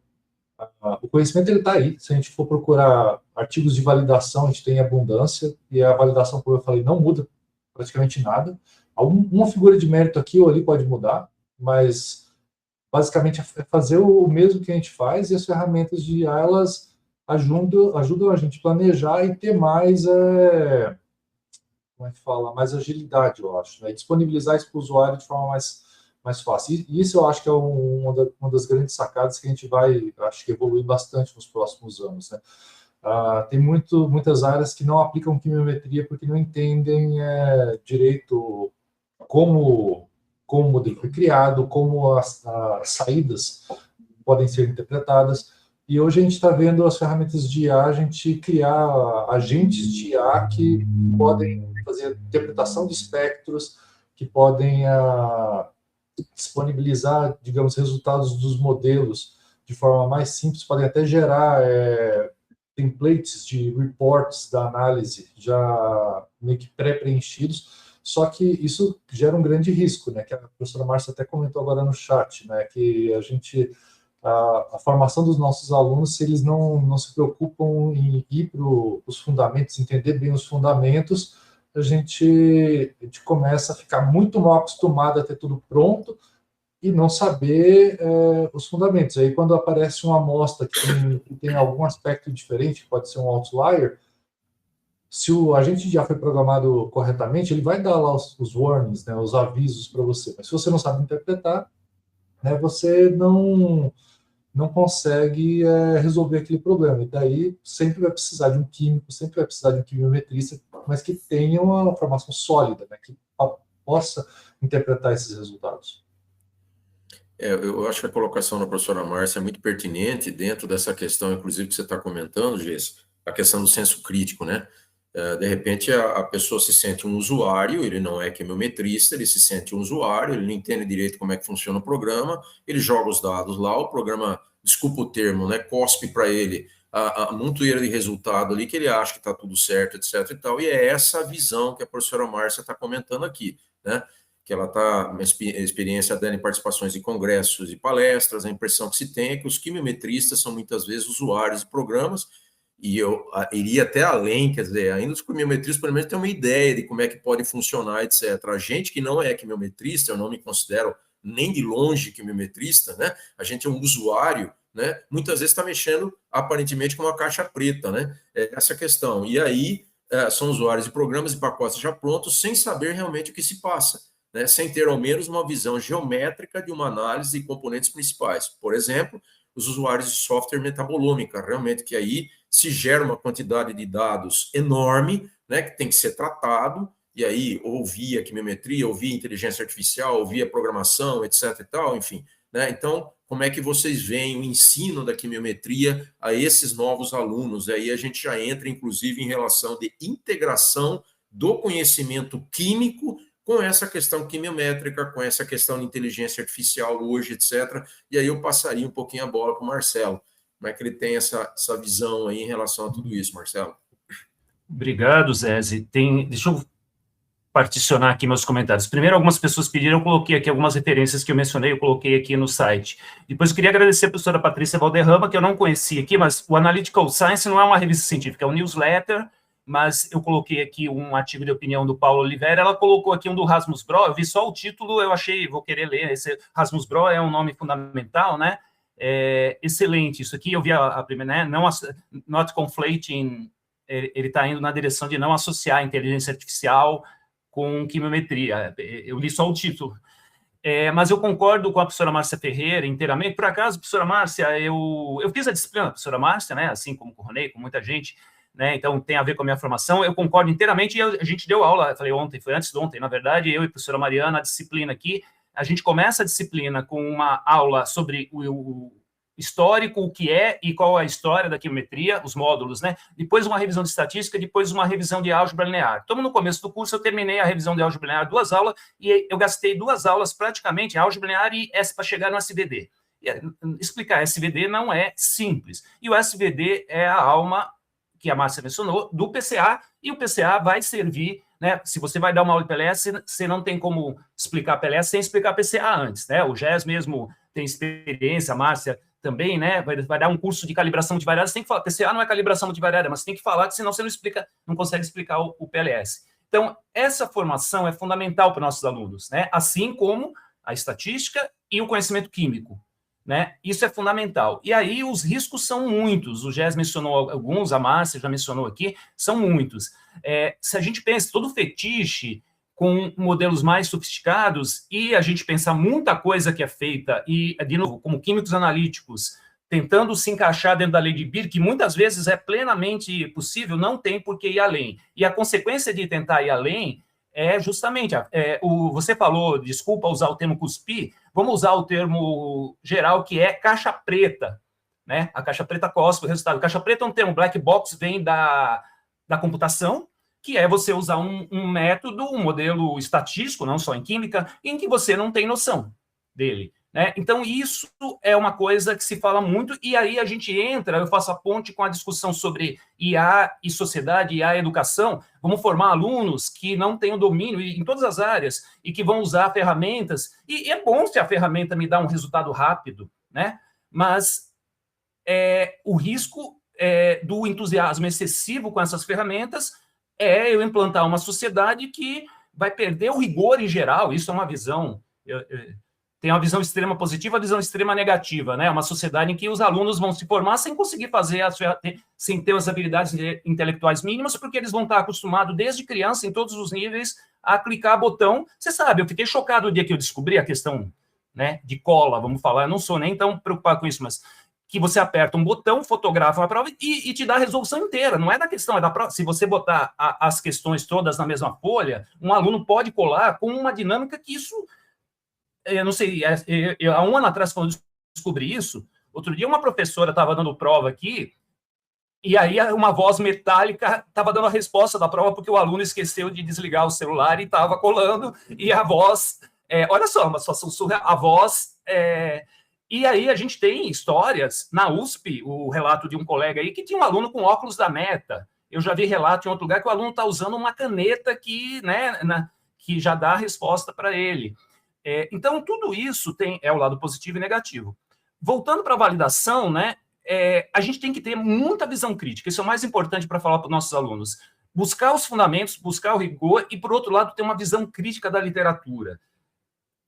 o conhecimento ele está aí. Se a gente for procurar artigos de validação, a gente tem abundância, e a validação, como eu falei, não muda praticamente nada. Uma figura de mérito aqui ou ali pode mudar, mas basicamente é fazer o mesmo que a gente faz, e as ferramentas de IA, elas ajudam a gente a planejar e ter mais, como é que fala, mais agilidade, eu acho, né? E disponibilizar isso para o usuário de forma mais fácil. E isso eu acho que é uma das grandes sacadas que a gente vai, acho que, evoluir bastante nos próximos anos, né? Tem muitas áreas que não aplicam quimiometria porque não entendem direito como o modelo foi criado, como as saídas podem ser interpretadas. E hoje a gente está vendo as ferramentas de IA, a gente criar agentes de IA que podem fazer interpretação de espectros, que podem disponibilizar, digamos, resultados dos modelos de forma mais simples, podem até gerar templates de reports da análise já meio que pré-preenchidos. Só que isso gera um grande risco, né? Que a professora Márcia até comentou agora no chat, né? Que a formação dos nossos alunos, se eles não se preocupam em ir para os fundamentos, entender bem os fundamentos, a gente começa a ficar muito mal acostumado a ter tudo pronto e não saber os fundamentos. Aí, quando aparece uma amostra que tem algum aspecto diferente, pode ser um outlier, se o agente já foi programado corretamente, ele vai dar lá os warnings, né, os avisos para você. Mas se você não sabe interpretar, né, você não consegue resolver aquele problema. E daí sempre vai precisar de um químico, sempre vai precisar de um quimiometrista, mas que tenha uma formação sólida, né, que possa interpretar esses resultados. Eu acho que a colocação da professora Márcia é muito pertinente dentro dessa questão, inclusive, que você está comentando, Gess, a questão do senso crítico, né? De repente, a pessoa se sente um usuário, ele não é quimiometrista, ele se sente um usuário, ele não entende direito como é que funciona o programa, ele joga os dados lá, o programa, desculpa o termo, né, cospe para ele a montoeira de resultado ali que ele acha que está tudo certo, etc. e tal, e é essa visão que a professora Márcia está comentando aqui, né? Que ela está, a experiência dela em participações em congressos e palestras, a impressão que se tem é que os quimiometristas são muitas vezes usuários de programas. E eu iria até além, quer dizer, ainda os quimiometristas, pelo menos, têm uma ideia de como é que pode funcionar, etc. A gente que não é quimiometrista, eu não me considero nem de longe quimiometrista, né? A gente é um usuário, né? Muitas vezes está mexendo, aparentemente, com uma caixa preta, né? Essa questão. E aí, são usuários de programas e pacotes já prontos, sem saber realmente o que se passa, né? Sem ter, ao menos, uma visão geométrica de uma análise de componentes principais. Por exemplo, os usuários de software metabolômica, realmente, que aí se gera uma quantidade de dados enorme, né, que tem que ser tratado, e aí ou via quimiometria, ou via inteligência artificial, ou via programação, etc. e tal, enfim, né? Então, como é que vocês veem o ensino da quimiometria a esses novos alunos? Aí a gente já entra, inclusive, em relação de integração do conhecimento químico com essa questão quimiométrica, com essa questão de inteligência artificial hoje, etc. E aí eu passaria um pouquinho a bola para o Marcelo. Como é que ele tem essa visão aí em relação a tudo isso, Marcelo? Obrigado, Zézi. Deixa eu particionar aqui meus comentários. Primeiro, algumas pessoas pediram, eu coloquei aqui algumas referências que eu mencionei, eu coloquei aqui no site. Depois, eu queria agradecer a professora Patrícia Valderrama, que eu não conhecia aqui, mas o Analytical Science não é uma revista científica, é um newsletter, mas eu coloquei aqui um artigo de opinião do Paulo Oliveira, ela colocou aqui um do Rasmus Bro, eu vi só o título, eu achei, vou querer ler, esse Rasmus Bro é um nome fundamental, né? Excelente, isso aqui eu vi a primeira, né? Not conflating, ele está indo na direção de não associar a inteligência artificial com quimiometria, eu li só o título. Mas eu concordo com a professora Márcia Ferreira inteiramente. Por acaso, professora Márcia, eu fiz a disciplina da professora Márcia, né, assim como com o Ronei, com muita gente, né, então tem a ver com a minha formação, eu concordo inteiramente, e a gente deu aula, eu falei ontem, foi antes de ontem, na verdade, eu e a professora Mariana, a disciplina aqui, a gente começa a disciplina com uma aula sobre o histórico, o que é e qual é a história da quimiometria, os módulos, né? Depois uma revisão de estatística, depois uma revisão de álgebra linear. Então, no começo do curso, eu terminei a revisão de álgebra linear, 2 aulas, e eu gastei 2 aulas praticamente, álgebra linear e essa para chegar no SVD. Explicar SVD não é simples. E o SVD é a alma, que a Márcia mencionou, do PCA, e o PCA vai servir, né? Se você vai dar uma aula de PLS, você não tem como explicar PLS sem explicar PCA antes, né? O GES mesmo tem experiência, a Márcia também, né? Vai dar um curso de calibração multivariada, você tem que falar, PCA não é calibração multivariada, mas você tem que falar, que senão você não consegue explicar o PLS. Então, essa formação é fundamental para nossos alunos, né? Assim como a estatística e o conhecimento químico, né? Isso é fundamental. E aí os riscos são muitos. O Gés mencionou alguns, a Márcia já mencionou aqui, são muitos. Se a gente pensa todo fetiche com modelos mais sofisticados e a gente pensar muita coisa que é feita e, de novo, como químicos analíticos, tentando se encaixar dentro da lei de Beer, que muitas vezes é plenamente possível, não tem por que ir além. E a consequência de tentar ir além é justamente, você falou, desculpa usar o termo cuspir, vamos usar o termo geral, que é caixa preta, né? A caixa preta cospe o resultado. Caixa preta é um termo, black box vem da computação, que é você usar um método, um modelo estatístico, não só em química, em que você não tem noção dele, né? Então, isso é uma coisa que se fala muito, e aí a gente entra, eu faço a ponte com a discussão sobre IA e sociedade, IA e educação. Vamos formar alunos que não têm o domínio em todas as áreas e que vão usar ferramentas, e é bom se a ferramenta me dá um resultado rápido, né? Mas o risco do entusiasmo excessivo com essas ferramentas é eu implantar uma sociedade que vai perder o rigor em geral. Isso é uma visão... Tem uma visão extrema positiva, a visão extrema negativa, né? Uma sociedade em que os alunos vão se formar sem conseguir fazer, sem ter as habilidades intelectuais mínimas, porque eles vão estar acostumados desde criança, em todos os níveis, a clicar botão. Você sabe, eu fiquei chocado o dia que eu descobri a questão, né, de cola, vamos falar, eu não sou nem tão preocupado com isso, mas que você aperta um botão, fotografa uma prova e te dá a resolução inteira. Não é da questão, é da prova. Se você botar as questões todas na mesma folha, um aluno pode colar com uma dinâmica que isso... Eu não sei, há um ano atrás, quando eu descobri isso, outro dia uma professora estava dando prova aqui, e aí uma voz metálica estava dando a resposta da prova, porque o aluno esqueceu de desligar o celular e estava colando, e a voz... olha só, uma situação surreal, a voz... E aí a gente tem histórias, na USP, o relato de um colega aí, que tinha um aluno com óculos da Meta. Eu já vi relato em outro lugar que o aluno está usando uma caneta que, né, que já dá a resposta para ele. Então, tudo isso é o lado positivo e negativo. Voltando para a validação, né, a gente tem que ter muita visão crítica. Isso é o mais importante para falar para os nossos alunos. Buscar os fundamentos, buscar o rigor e, por outro lado, ter uma visão crítica da literatura.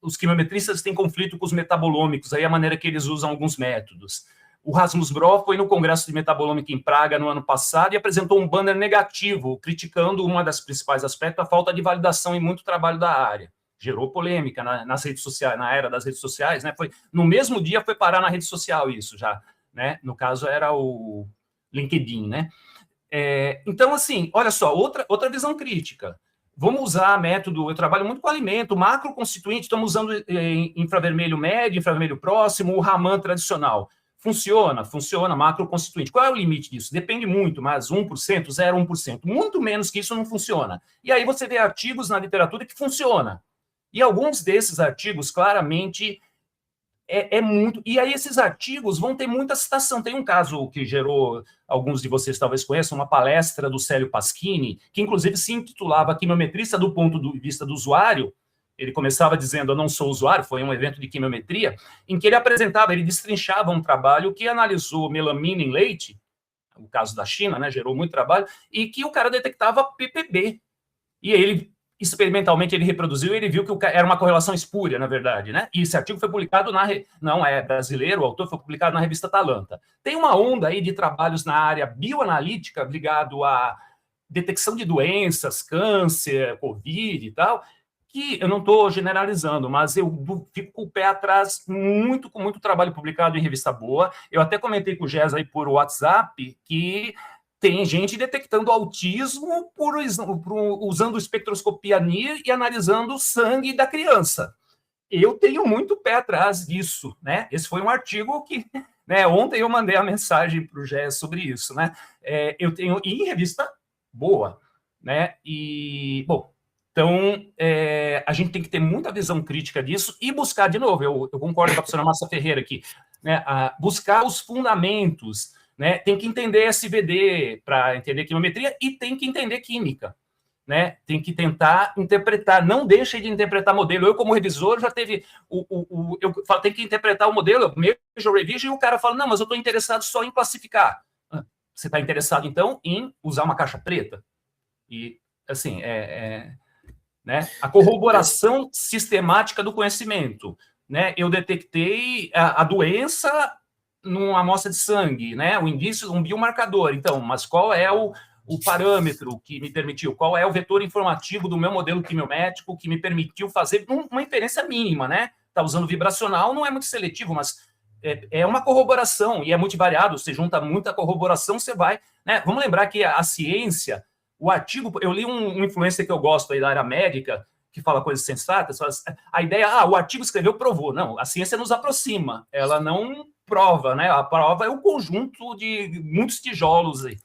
Os quimiometristas têm conflito com os metabolômicos, aí a maneira que eles usam alguns métodos. O Rasmus Bro foi no Congresso de Metabolômica em Praga no ano passado e apresentou um banner negativo, criticando uma das principais aspectos, a falta de validação em muito trabalho da área. Gerou polêmica nas redes sociais, na era das redes sociais, né? No mesmo dia foi parar na rede social isso já, né? No caso era o LinkedIn, né? Então, assim, olha só, outra visão crítica. Vamos usar método, eu trabalho muito com alimento, macro constituinte, estamos usando infravermelho médio, infravermelho próximo, o Raman tradicional. Funciona, macro constituinte. Qual é o limite disso? Depende muito, mas 1%, 0,1%. Muito menos que isso não funciona. E aí você vê artigos na literatura que funciona. E alguns desses artigos, claramente, muito... E aí esses artigos vão ter muita citação. Tem um caso que gerou, alguns de vocês talvez conheçam, uma palestra do Célio Pasquini, que inclusive se intitulava Quimiometrista do ponto de vista do usuário. Ele começava dizendo, eu não sou usuário, foi um evento de quimiometria, em que ele destrinchava um trabalho que analisou melamina em leite, o caso da China, né, gerou muito trabalho, e que o cara detectava PPB. E ele... experimentalmente ele reproduziu e ele viu que era uma correlação espúria, na verdade, né? E esse artigo foi publicado não é brasileiro, o autor foi publicado na revista Atalanta. Tem uma onda aí de trabalhos na área bioanalítica ligado à detecção de doenças, câncer, Covid e tal, que eu não estou generalizando, mas eu fico com o pé atrás com muito trabalho publicado em revista boa. Eu até comentei com o Gés aí por WhatsApp que tem gente detectando autismo usando espectroscopia NIR e analisando o sangue da criança. Eu tenho muito pé atrás disso, né? Esse foi um artigo que, né, ontem eu mandei a mensagem para o Gés sobre isso, né? Eu tenho em revista boa, né? E, bom, Então, a gente tem que ter muita visão crítica disso e buscar, de novo, eu concordo com a professora Márcia Ferreira aqui, né, buscar os fundamentos, né, tem que entender SVD para entender quimiometria e tem que entender química, né, tem que tentar interpretar, não deixe de interpretar modelo. Eu, como revisor, já teve, eu falo, tem que interpretar o modelo, major revision, e o cara fala, não, mas eu estou interessado só em classificar. Você está interessado, então, em usar uma caixa preta? E, assim, né? A corroboração sistemática do conhecimento, né? Eu detectei a doença numa amostra de sangue, né? O indício, um biomarcador. Então, mas qual é o parâmetro que me permitiu? Qual é o vetor informativo do meu modelo quimiométrico que me permitiu fazer uma inferência mínima, né? Tá usando vibracional, não é muito seletivo, mas é uma corroboração e é multivariado. Você junta muita corroboração, você vai, né? Vamos lembrar que a ciência, o artigo, eu li um influencer que eu gosto aí da área médica, que fala coisas sensatas, a ideia, o artigo escreveu, provou. Não, a ciência nos aproxima, ela não prova, né? A prova é o conjunto de muitos tijolos aí.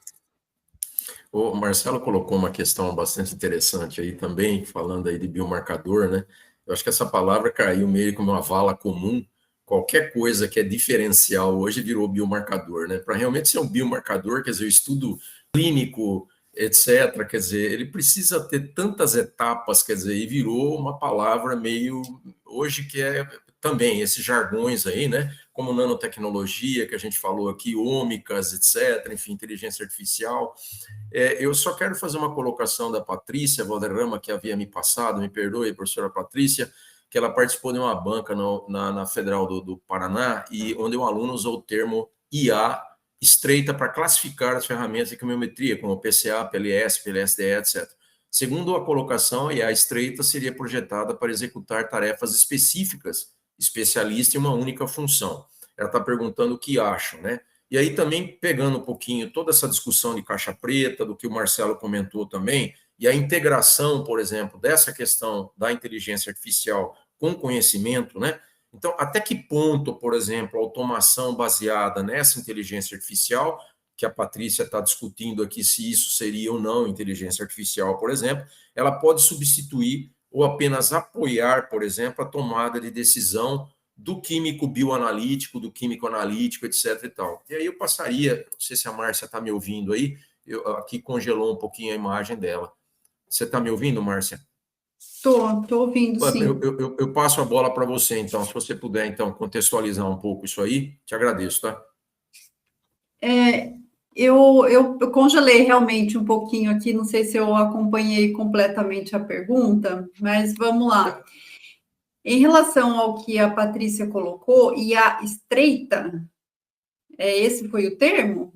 O Marcelo colocou uma questão bastante interessante aí também, falando aí de biomarcador, né? Eu acho que essa palavra caiu meio como uma vala comum. Qualquer coisa que é diferencial hoje virou biomarcador, né? Para realmente ser um biomarcador, quer dizer, o estudo clínico, etc., quer dizer, ele precisa ter tantas etapas, quer dizer, e virou uma palavra meio, hoje que é também esses jargões aí, né, como nanotecnologia, que a gente falou aqui, ômicas, etc., enfim, inteligência artificial. Eu só quero fazer uma colocação da Patrícia Valderrama, que havia me passado, me perdoe, professora Patrícia, que ela participou de uma banca na Federal do Paraná, e onde um aluno usou o termo IA estreita para classificar as ferramentas de quimiometria, como PCA, PLS, PLSDE, etc. Segundo a colocação, a IA estreita seria projetada para executar tarefas específicas, especialista em uma única função. Ela está perguntando o que acham, né? E aí também pegando um pouquinho toda essa discussão de caixa preta, do que o Marcelo comentou também, e a integração, por exemplo, dessa questão da inteligência artificial com conhecimento, né? Então, até que ponto, por exemplo, a automação baseada nessa inteligência artificial, que a Patrícia está discutindo aqui se isso seria ou não inteligência artificial, por exemplo, ela pode substituir ou apenas apoiar, por exemplo, a tomada de decisão do químico bioanalítico, do químico analítico, etc. e tal. E aí eu passaria, não sei se a Márcia está me ouvindo aí, aqui congelou um pouquinho a imagem dela. Você está me ouvindo, Márcia? Estou ouvindo, sim. Eu passo a bola para você, então, se você puder, então, contextualizar um pouco isso aí, te agradeço, tá? Eu congelei realmente um pouquinho aqui, não sei se eu acompanhei completamente a pergunta, mas vamos lá. Em relação ao que a Patrícia colocou, IA estreita, esse foi o termo?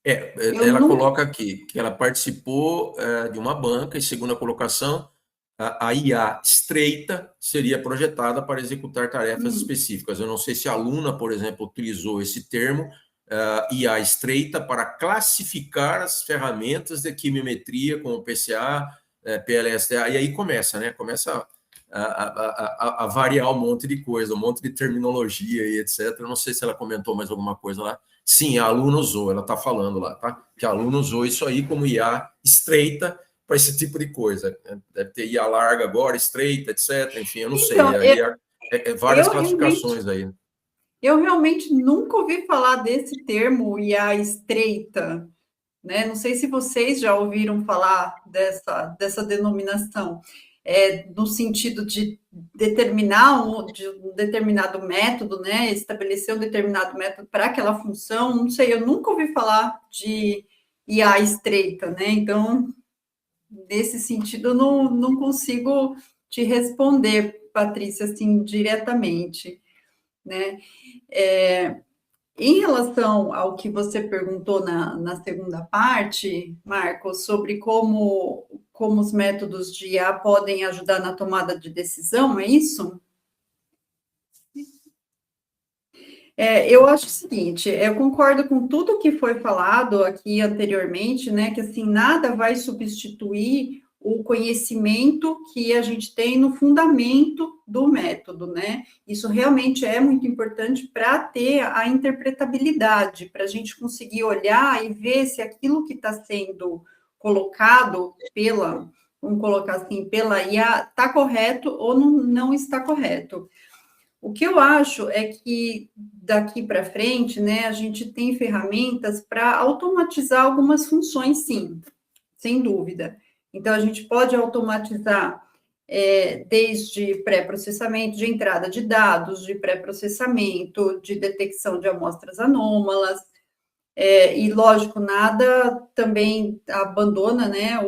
Ela coloca aqui que ela participou de uma banca, e segundo a colocação, a IA estreita seria projetada para executar tarefas específicas. Eu não sei se a aluna, por exemplo, utilizou esse termo, IA estreita, para classificar as ferramentas de quimiometria, como PCA, PLSDA, e aí começa, né? Começa a variar um monte de coisa, um monte de terminologia e etc. Eu não sei se ela comentou mais alguma coisa lá. Sim, a aluna usou, ela está falando lá, tá? Que a aluna usou isso aí como IA estreita para esse tipo de coisa. Deve ter IA larga agora, estreita, etc. Enfim, eu não sei. Aí várias classificações aí. Eu realmente nunca ouvi falar desse termo IA estreita, né? Não sei se vocês já ouviram falar dessa denominação. No sentido de determinar um determinado método, né? Estabelecer um determinado método para aquela função, não sei, eu nunca ouvi falar de IA estreita, né? Então, nesse sentido, eu não consigo te responder, Patrícia, assim, diretamente, né? Em relação ao que você perguntou na segunda parte, Marcos, sobre como os métodos de IA podem ajudar na tomada de decisão, é isso? Eu acho o seguinte, eu concordo com tudo que foi falado aqui anteriormente, né, que assim, nada vai substituir o conhecimento que a gente tem no fundamento do método, né? Isso realmente é muito importante para ter a interpretabilidade, para a gente conseguir olhar e ver se aquilo que está sendo colocado vamos colocar assim, pela IA, está correto ou não está correto. O que eu acho é que daqui para frente, né, a gente tem ferramentas para automatizar algumas funções, sim, sem dúvida. Então, a gente pode automatizar desde pré-processamento de entrada de dados, de pré-processamento, de detecção de amostras anômalas, e, lógico, nada também abandona, né,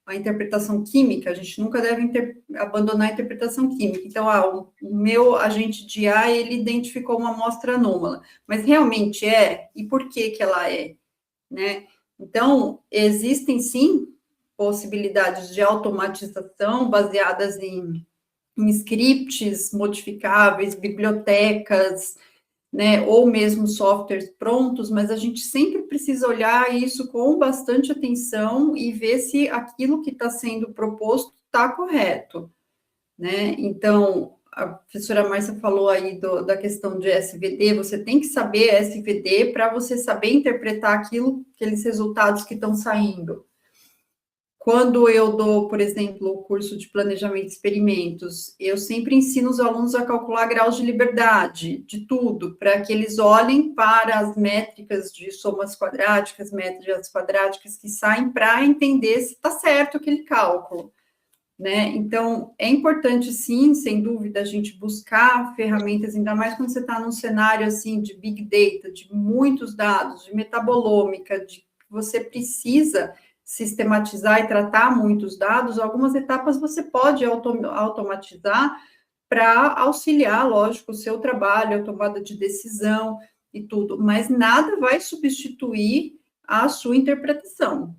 a interpretação química, a gente nunca deve abandonar a interpretação química. Então, o meu agente de IA, ele identificou uma amostra anômala, mas realmente é? E por que que ela é? Né? Então, existem, sim, possibilidades de automatização baseadas em scripts modificáveis, bibliotecas, né, ou mesmo softwares prontos, mas a gente sempre precisa olhar isso com bastante atenção e ver se aquilo que está sendo proposto está correto, né? Então, a professora Márcia falou aí da questão de SVD, você tem que saber SVD para você saber interpretar aqueles resultados que estão saindo. Quando eu dou, por exemplo, o curso de planejamento de experimentos, eu sempre ensino os alunos a calcular graus de liberdade, de tudo, para que eles olhem para as métricas de somas quadráticas, métricas quadráticas que saem, para entender se está certo aquele cálculo, né? Então, é importante, sim, sem dúvida, a gente buscar ferramentas, ainda mais quando você está num cenário, assim, de big data, de muitos dados, de metabolômica, de que você precisa sistematizar e tratar muitos dados, algumas etapas você pode automatizar para auxiliar, lógico, o seu trabalho, a tomada de decisão e tudo, mas nada vai substituir a sua interpretação.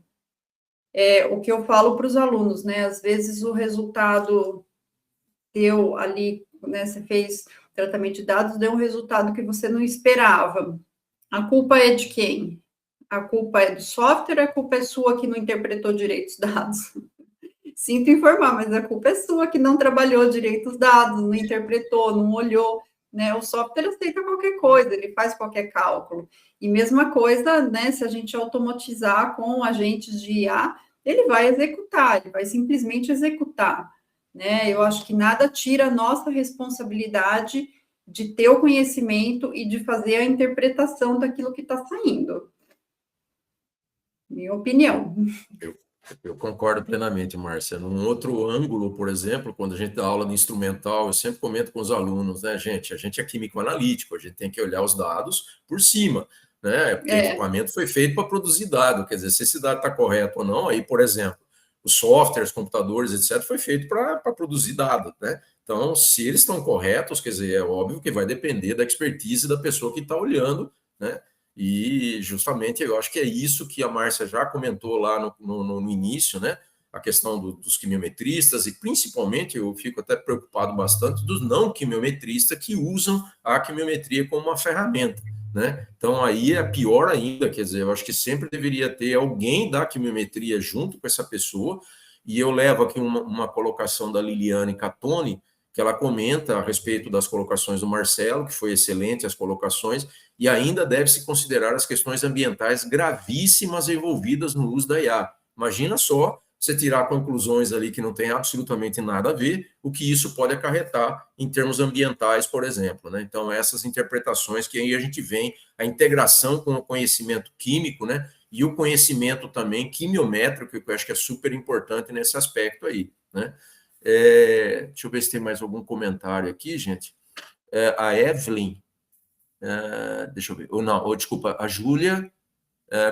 O que eu falo para os alunos, né? Às vezes o resultado deu ali, né? Você fez tratamento de dados, deu um resultado que você não esperava. A culpa é de quem? A culpa é do software, a culpa é sua que não interpretou direito os dados. Sinto informar, mas a culpa é sua que não trabalhou direito os dados, não interpretou, não olhou, né? O software aceita qualquer coisa, ele faz qualquer cálculo. E mesma coisa, né? Se a gente automatizar com agentes de IA, ele vai executar, ele vai simplesmente executar, né? Eu acho que nada tira a nossa responsabilidade de ter o conhecimento e de fazer a interpretação daquilo que está saindo. Minha opinião. Eu concordo plenamente, Márcia. Num outro ângulo, por exemplo, quando a gente dá aula de instrumental, eu sempre comento com os alunos, né, gente? A gente é químico analítico, a gente tem que olhar os dados por cima, né? Porque o equipamento foi feito para produzir dado, quer dizer, se esse dado está correto ou não, aí, por exemplo, os softwares, computadores, etc., foi feito para produzir dado, né? Então, se eles estão corretos, quer dizer, é óbvio que vai depender da expertise da pessoa que está olhando, né? E justamente eu acho que é isso que a Márcia já comentou lá no início, né? A questão dos quimiometristas, e principalmente eu fico até preocupado bastante dos não quimiometristas que usam a quimiometria como uma ferramenta, né? Então aí é pior ainda, quer dizer, eu acho que sempre deveria ter alguém da quimiometria junto com essa pessoa, e eu levo aqui uma colocação da Liliane Catoni, que ela comenta a respeito das colocações do Marcelo, que foi excelente as colocações, e ainda deve-se considerar as questões ambientais gravíssimas envolvidas no uso da IA. Imagina só você tirar conclusões ali que não tem absolutamente nada a ver, o que isso pode acarretar em termos ambientais, por exemplo, né? Então, essas interpretações que aí a gente vem, a integração com o conhecimento químico, né? E o conhecimento também quimiométrico, que eu acho que é super importante nesse aspecto aí, né? Deixa eu ver se tem mais algum comentário aqui, gente. A Evelyn, deixa eu ver, desculpa, a Júlia,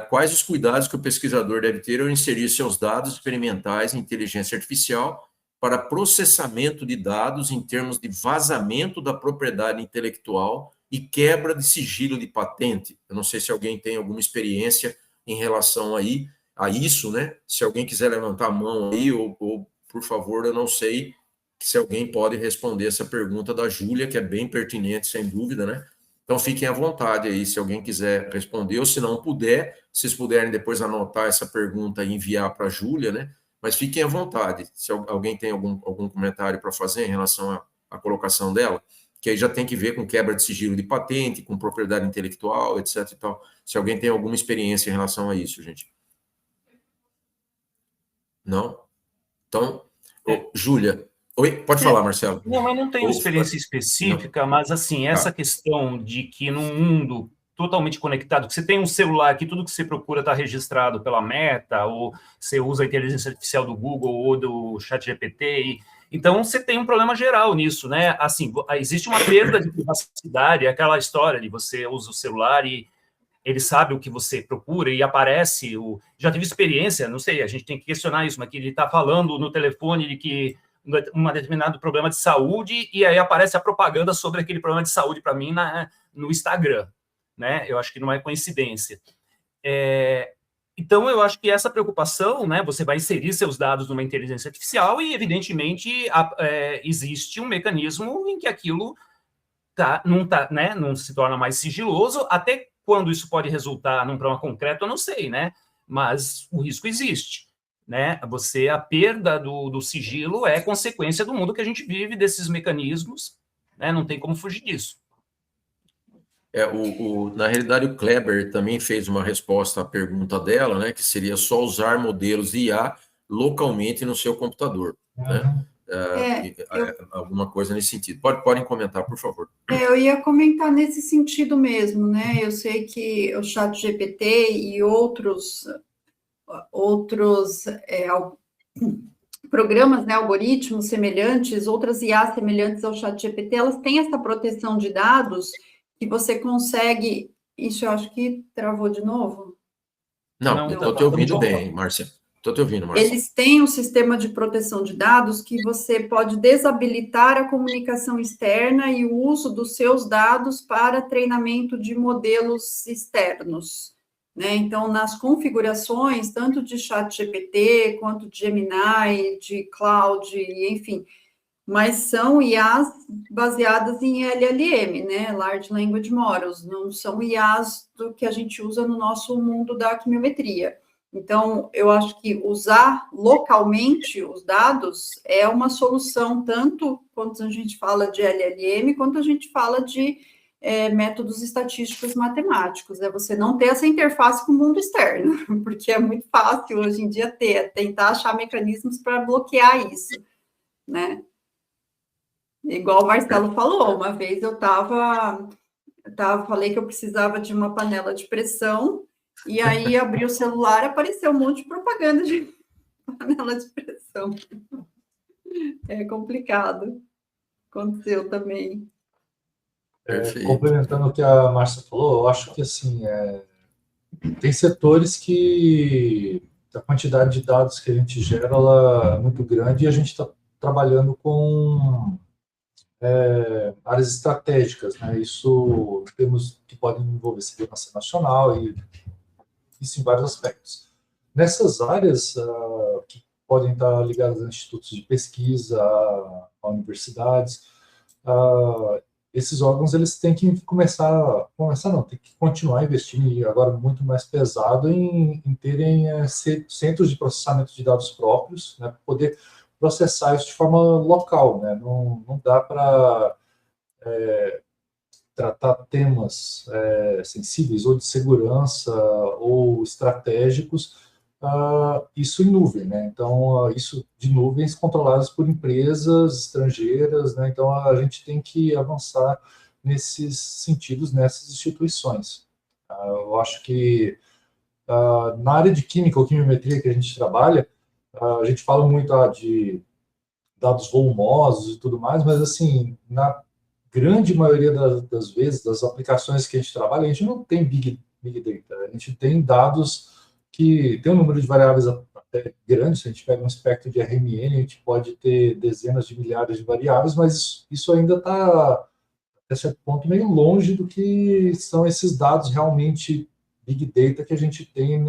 quais os cuidados que o pesquisador deve ter ao inserir seus dados experimentais em inteligência artificial para processamento de dados em termos de vazamento da propriedade intelectual e quebra de sigilo de patente? Eu não sei se alguém tem alguma experiência em relação a isso, né? Se alguém quiser levantar a mão aí, ou por favor, eu não sei se alguém pode responder essa pergunta da Júlia, que é bem pertinente, sem dúvida, né? Então, fiquem à vontade aí, se alguém quiser responder, ou se não puder, vocês puderem depois anotar essa pergunta e enviar para a Júlia, né? Mas fiquem à vontade, se alguém tem algum comentário para fazer em relação à colocação dela, que aí já tem que ver com quebra de sigilo de patente, com propriedade intelectual, etc. e tal. Se alguém tem alguma experiência em relação a isso, gente. Não? Então, Júlia. Oi, pode falar, Marcelo. Não, eu não tenho experiência específica, mas, assim, essa questão de que num mundo totalmente conectado, que você tem um celular que tudo que você procura está registrado pela Meta, ou você usa a inteligência artificial do Google ou do ChatGPT, então você tem um problema geral nisso, né? Assim, existe uma perda de privacidade, aquela história de você usa o celular e ele sabe o que você procura e aparece. Já tive experiência, não sei, a gente tem que questionar isso, mas que ele está falando no telefone de que um determinado problema de saúde e aí aparece a propaganda sobre aquele problema de saúde para mim no Instagram, né? Eu acho que não é coincidência. Então, eu acho que essa preocupação, né? Você vai inserir seus dados numa inteligência artificial e, evidentemente, existe um mecanismo em que aquilo não se torna mais sigiloso, até quando isso pode resultar num problema concreto, eu não sei, né? Mas o risco existe, né? A perda do sigilo é consequência do mundo que a gente vive, desses mecanismos, né? Não tem como fugir disso. Na realidade, o Kleber também fez uma resposta à pergunta dela, né? Que seria só usar modelos de IA localmente no seu computador, né? Alguma coisa nesse sentido. Podem comentar, por favor. Eu ia comentar nesse sentido mesmo, né? Eu sei que o ChatGPT e outros programas, né, algoritmos semelhantes, outras IA semelhantes ao ChatGPT, elas têm essa proteção de dados que você consegue... Isso eu acho que travou de novo. Não, estou te ouvindo bem, Márcia. Estou te ouvindo, Márcia. Eles têm um sistema de proteção de dados que você pode desabilitar a comunicação externa e o uso dos seus dados para treinamento de modelos externos, né? Então, nas configurações, tanto de ChatGPT, quanto de Gemini, de Cloud, enfim, mas são IAs baseadas em LLM, né? Large Language Models, não são IAs do que a gente usa no nosso mundo da quimiometria. Então, eu acho que usar localmente os dados é uma solução, tanto quando a gente fala de LLM, quanto a gente fala de métodos estatísticos matemáticos. Você não ter essa interface com o mundo externo, porque é muito fácil hoje em dia tentar achar mecanismos para bloquear isso, né? Igual o Marcelo falou, uma vez eu falei que eu precisava de uma panela de pressão, e aí abri o celular, apareceu um monte de propaganda de panela de pressão. É complicado. Aconteceu também. Complementando o que a Márcia falou, eu acho que assim, tem setores que a quantidade de dados que a gente gera ela é muito grande e a gente está trabalhando com áreas estratégicas, né? Isso temos que podem envolver segurança nacional e isso em vários aspectos. Nessas áreas que podem estar ligadas a institutos de pesquisa, a universidades, esses órgãos eles têm que tem que continuar investindo agora muito mais pesado em terem centros de processamento de dados próprios, né, para poder processar isso de forma local, né? Não dá para tratar temas sensíveis ou de segurança ou estratégicos, isso em nuvem, né? Então, isso de nuvens controladas por empresas estrangeiras, né? Então, a gente tem que avançar nesses sentidos, nessas instituições. Eu acho que na área de química ou quimiometria que a gente trabalha, a gente fala muito de dados volumosos e tudo mais, mas, assim, na grande maioria das vezes, das aplicações que a gente trabalha, a gente não tem Big Data, a gente tem dados que tem um número de variáveis até grande. Se a gente pega um espectro de RMN, a gente pode ter dezenas de milhares de variáveis, mas isso ainda está, até certo ponto, meio longe do que são esses dados realmente Big Data que a gente tem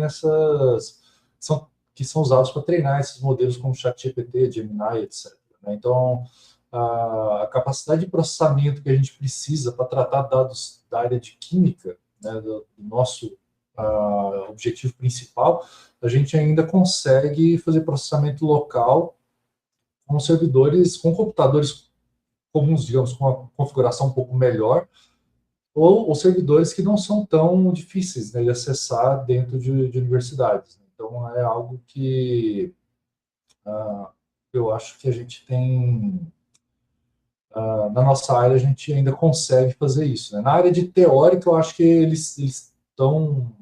que são usados para treinar esses modelos como ChatGPT, Gemini, etc. Então, a capacidade de processamento que a gente precisa para tratar dados da área de química, né, do nosso objetivo principal, a gente ainda consegue fazer processamento local com servidores, com computadores comuns, digamos, com uma configuração um pouco melhor, ou servidores que não são tão difíceis, né, de acessar dentro de universidades. Então, é algo que eu acho que a gente tem, na nossa área, a gente ainda consegue fazer isso, né? Na área de teórica, eu acho que eles estão,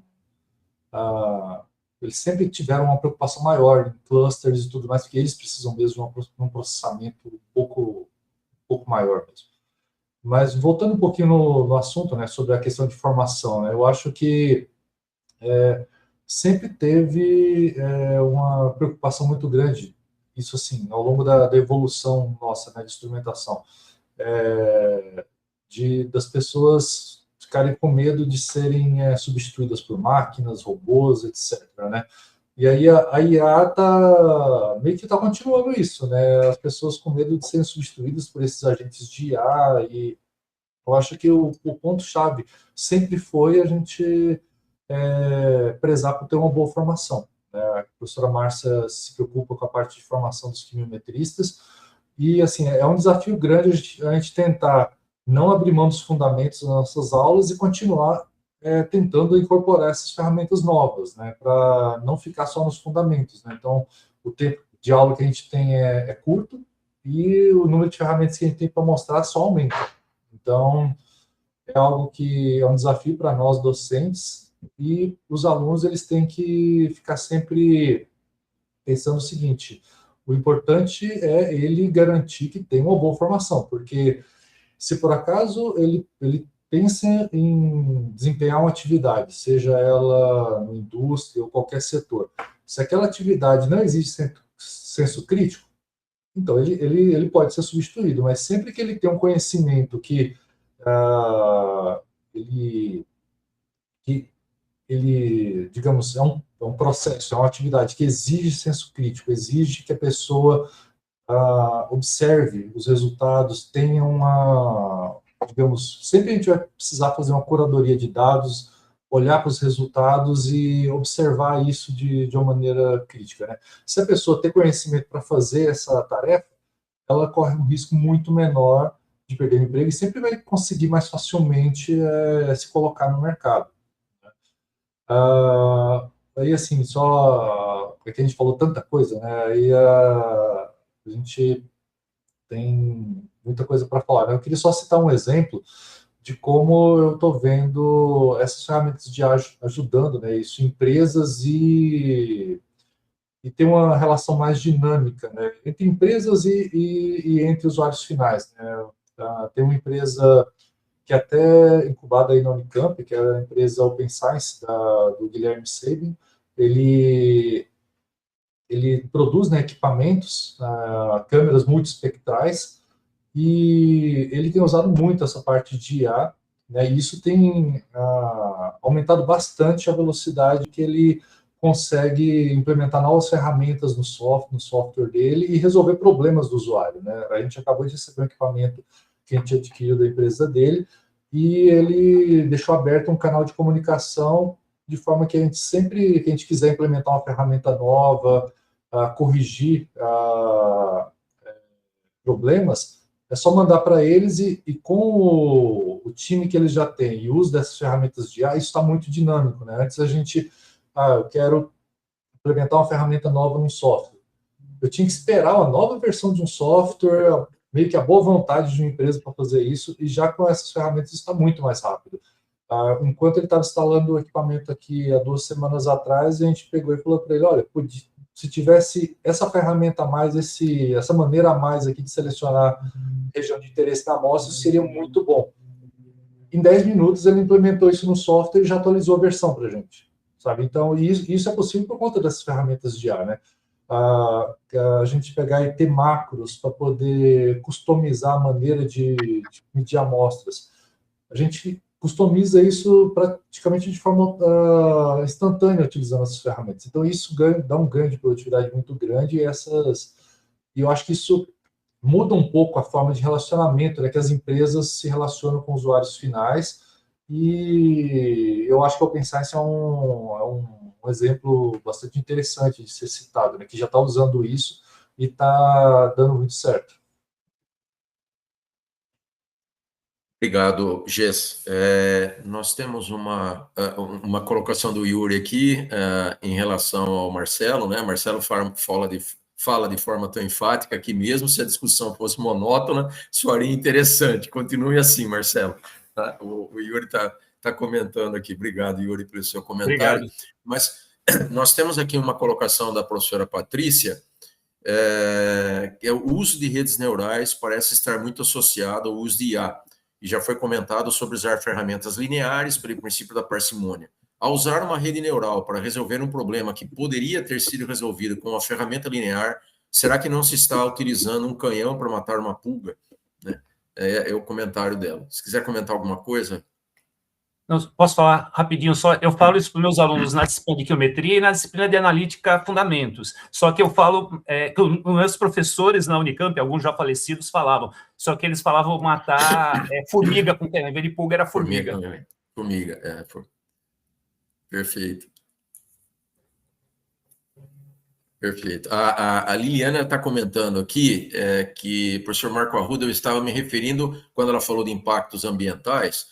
eles sempre tiveram uma preocupação maior em clusters e tudo mais, porque eles precisam mesmo de um processamento um pouco maior mesmo. Mas voltando um pouquinho no assunto, né, sobre a questão de formação, né, eu acho que sempre teve uma preocupação muito grande, isso assim, ao longo da evolução nossa, né, de instrumentação, das pessoas ficarem com medo de serem substituídas por máquinas, robôs, etc., né? E aí a IA meio que está continuando isso, né? As pessoas com medo de serem substituídas por esses agentes de IA, e eu acho que o ponto-chave sempre foi a gente prezar por ter uma boa formação, né? A professora Márcia se preocupa com a parte de formação dos quimiometristas, e assim, é um desafio grande a gente tentar não abrir mão dos fundamentos das nossas aulas e continuar tentando incorporar essas ferramentas novas, né, para não ficar só nos fundamentos, né? Então, o tempo de aula que a gente tem é curto e o número de ferramentas que a gente tem para mostrar só aumenta. Então, é algo que é um desafio para nós docentes, e os alunos eles têm que ficar sempre pensando o seguinte: o importante é ele garantir que tem uma boa formação, porque se por acaso ele pensa em desempenhar uma atividade, seja ela na indústria ou qualquer setor, se aquela atividade não exige senso crítico, então ele pode ser substituído, mas sempre que ele tem um conhecimento que digamos, é um processo, é uma atividade que exige senso crítico, exige que a pessoa observe os resultados, tenha digamos, sempre a gente vai precisar fazer uma curadoria de dados, olhar para os resultados e observar isso de uma maneira crítica, né? Se a pessoa ter conhecimento para fazer essa tarefa, ela corre um risco muito menor de perder o emprego e sempre vai conseguir mais facilmente se colocar no mercado. Aí, assim, só porque a gente falou tanta coisa, né? Aí a gente tem muita coisa para falar, né? Eu queria só citar um exemplo de como eu estou vendo essas ferramentas de ajudando, né, isso, empresas e ter uma relação mais dinâmica, né, entre empresas e entre usuários finais, né? Tem uma empresa que é até incubada aí na Unicamp, que é a empresa Open Science do Guilherme Sabin. Ele produz, né, equipamentos, câmeras multiespectrais, e ele tem usado muito essa parte de IA, né, e isso tem aumentado bastante a velocidade que ele consegue implementar novas ferramentas no software dele e resolver problemas do usuário, né? A gente acabou de receber um equipamento que a gente adquiriu da empresa dele, e ele deixou aberto um canal de comunicação de forma que a gente sempre que a gente quiser implementar uma ferramenta nova, corrigir problemas, é só mandar para eles, e com o time que eles já têm e o uso dessas ferramentas de IA, isso está muito dinâmico, né? Antes a gente, eu quero implementar uma ferramenta nova num software. Eu tinha que esperar uma nova versão de um software, meio que a boa vontade de uma empresa para fazer isso, e já com essas ferramentas está muito mais rápido. Enquanto ele estava instalando o equipamento aqui há 2 semanas atrás, a gente pegou e falou para ele: olha, se tivesse essa ferramenta a mais, essa maneira a mais aqui de selecionar região de interesse na amostra, seria muito bom. Em 10 minutos ele implementou isso no software e já atualizou a versão para a gente, sabe? Então, isso é possível por conta dessas ferramentas de IA, né? A gente pegar e ter macros para poder customizar a maneira de medir amostras. A gente customiza isso praticamente de forma instantânea utilizando essas ferramentas. Então, isso dá um ganho de produtividade muito grande, e eu acho que isso muda um pouco a forma de relacionamento, né, que as empresas se relacionam com usuários finais, e eu acho que o Open Science é um exemplo bastante interessante de ser citado, né, que já está usando isso e está dando muito certo. Obrigado, Gess. Nós temos uma colocação do Yuri aqui em relação ao Marcelo, né? Marcelo fala de forma tão enfática que mesmo se a discussão fosse monótona, soaria interessante. Continue assim, Marcelo. Tá? O Yuri está comentando aqui. Obrigado, Yuri, pelo seu comentário. Obrigado. Mas nós temos aqui uma colocação da professora Patrícia, o uso de redes neurais parece estar muito associado ao uso de IA, e já foi comentado sobre usar ferramentas lineares pelo princípio da parcimônia. Ao usar uma rede neural para resolver um problema que poderia ter sido resolvido com uma ferramenta linear, será que não se está utilizando um canhão para matar uma pulga? Né? É o comentário dela. Se quiser comentar alguma coisa... Não, posso falar rapidinho só? Eu falo isso para os meus alunos na disciplina de quiliometria e na disciplina de analítica fundamentos. Só que eu falo que os meus professores na Unicamp, alguns já falecidos, falavam. Só que eles falavam matar formiga com canhão. Em vez de pulga, era formiga. Formiga. Perfeito. Perfeito. A Liliana está comentando aqui que o professor Marco Arruda, eu estava me referindo, quando ela falou de impactos ambientais,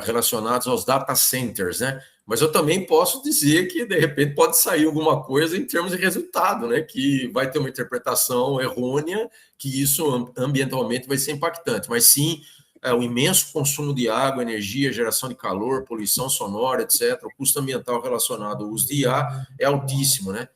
relacionados aos data centers, né? Mas eu também posso dizer que, de repente, pode sair alguma coisa em termos de resultado, né? Que vai ter uma interpretação errônea, que isso ambientalmente vai ser impactante. Mas sim, o imenso consumo de água, energia, geração de calor, poluição sonora, etc. O custo ambiental relacionado ao uso de IA é altíssimo, né?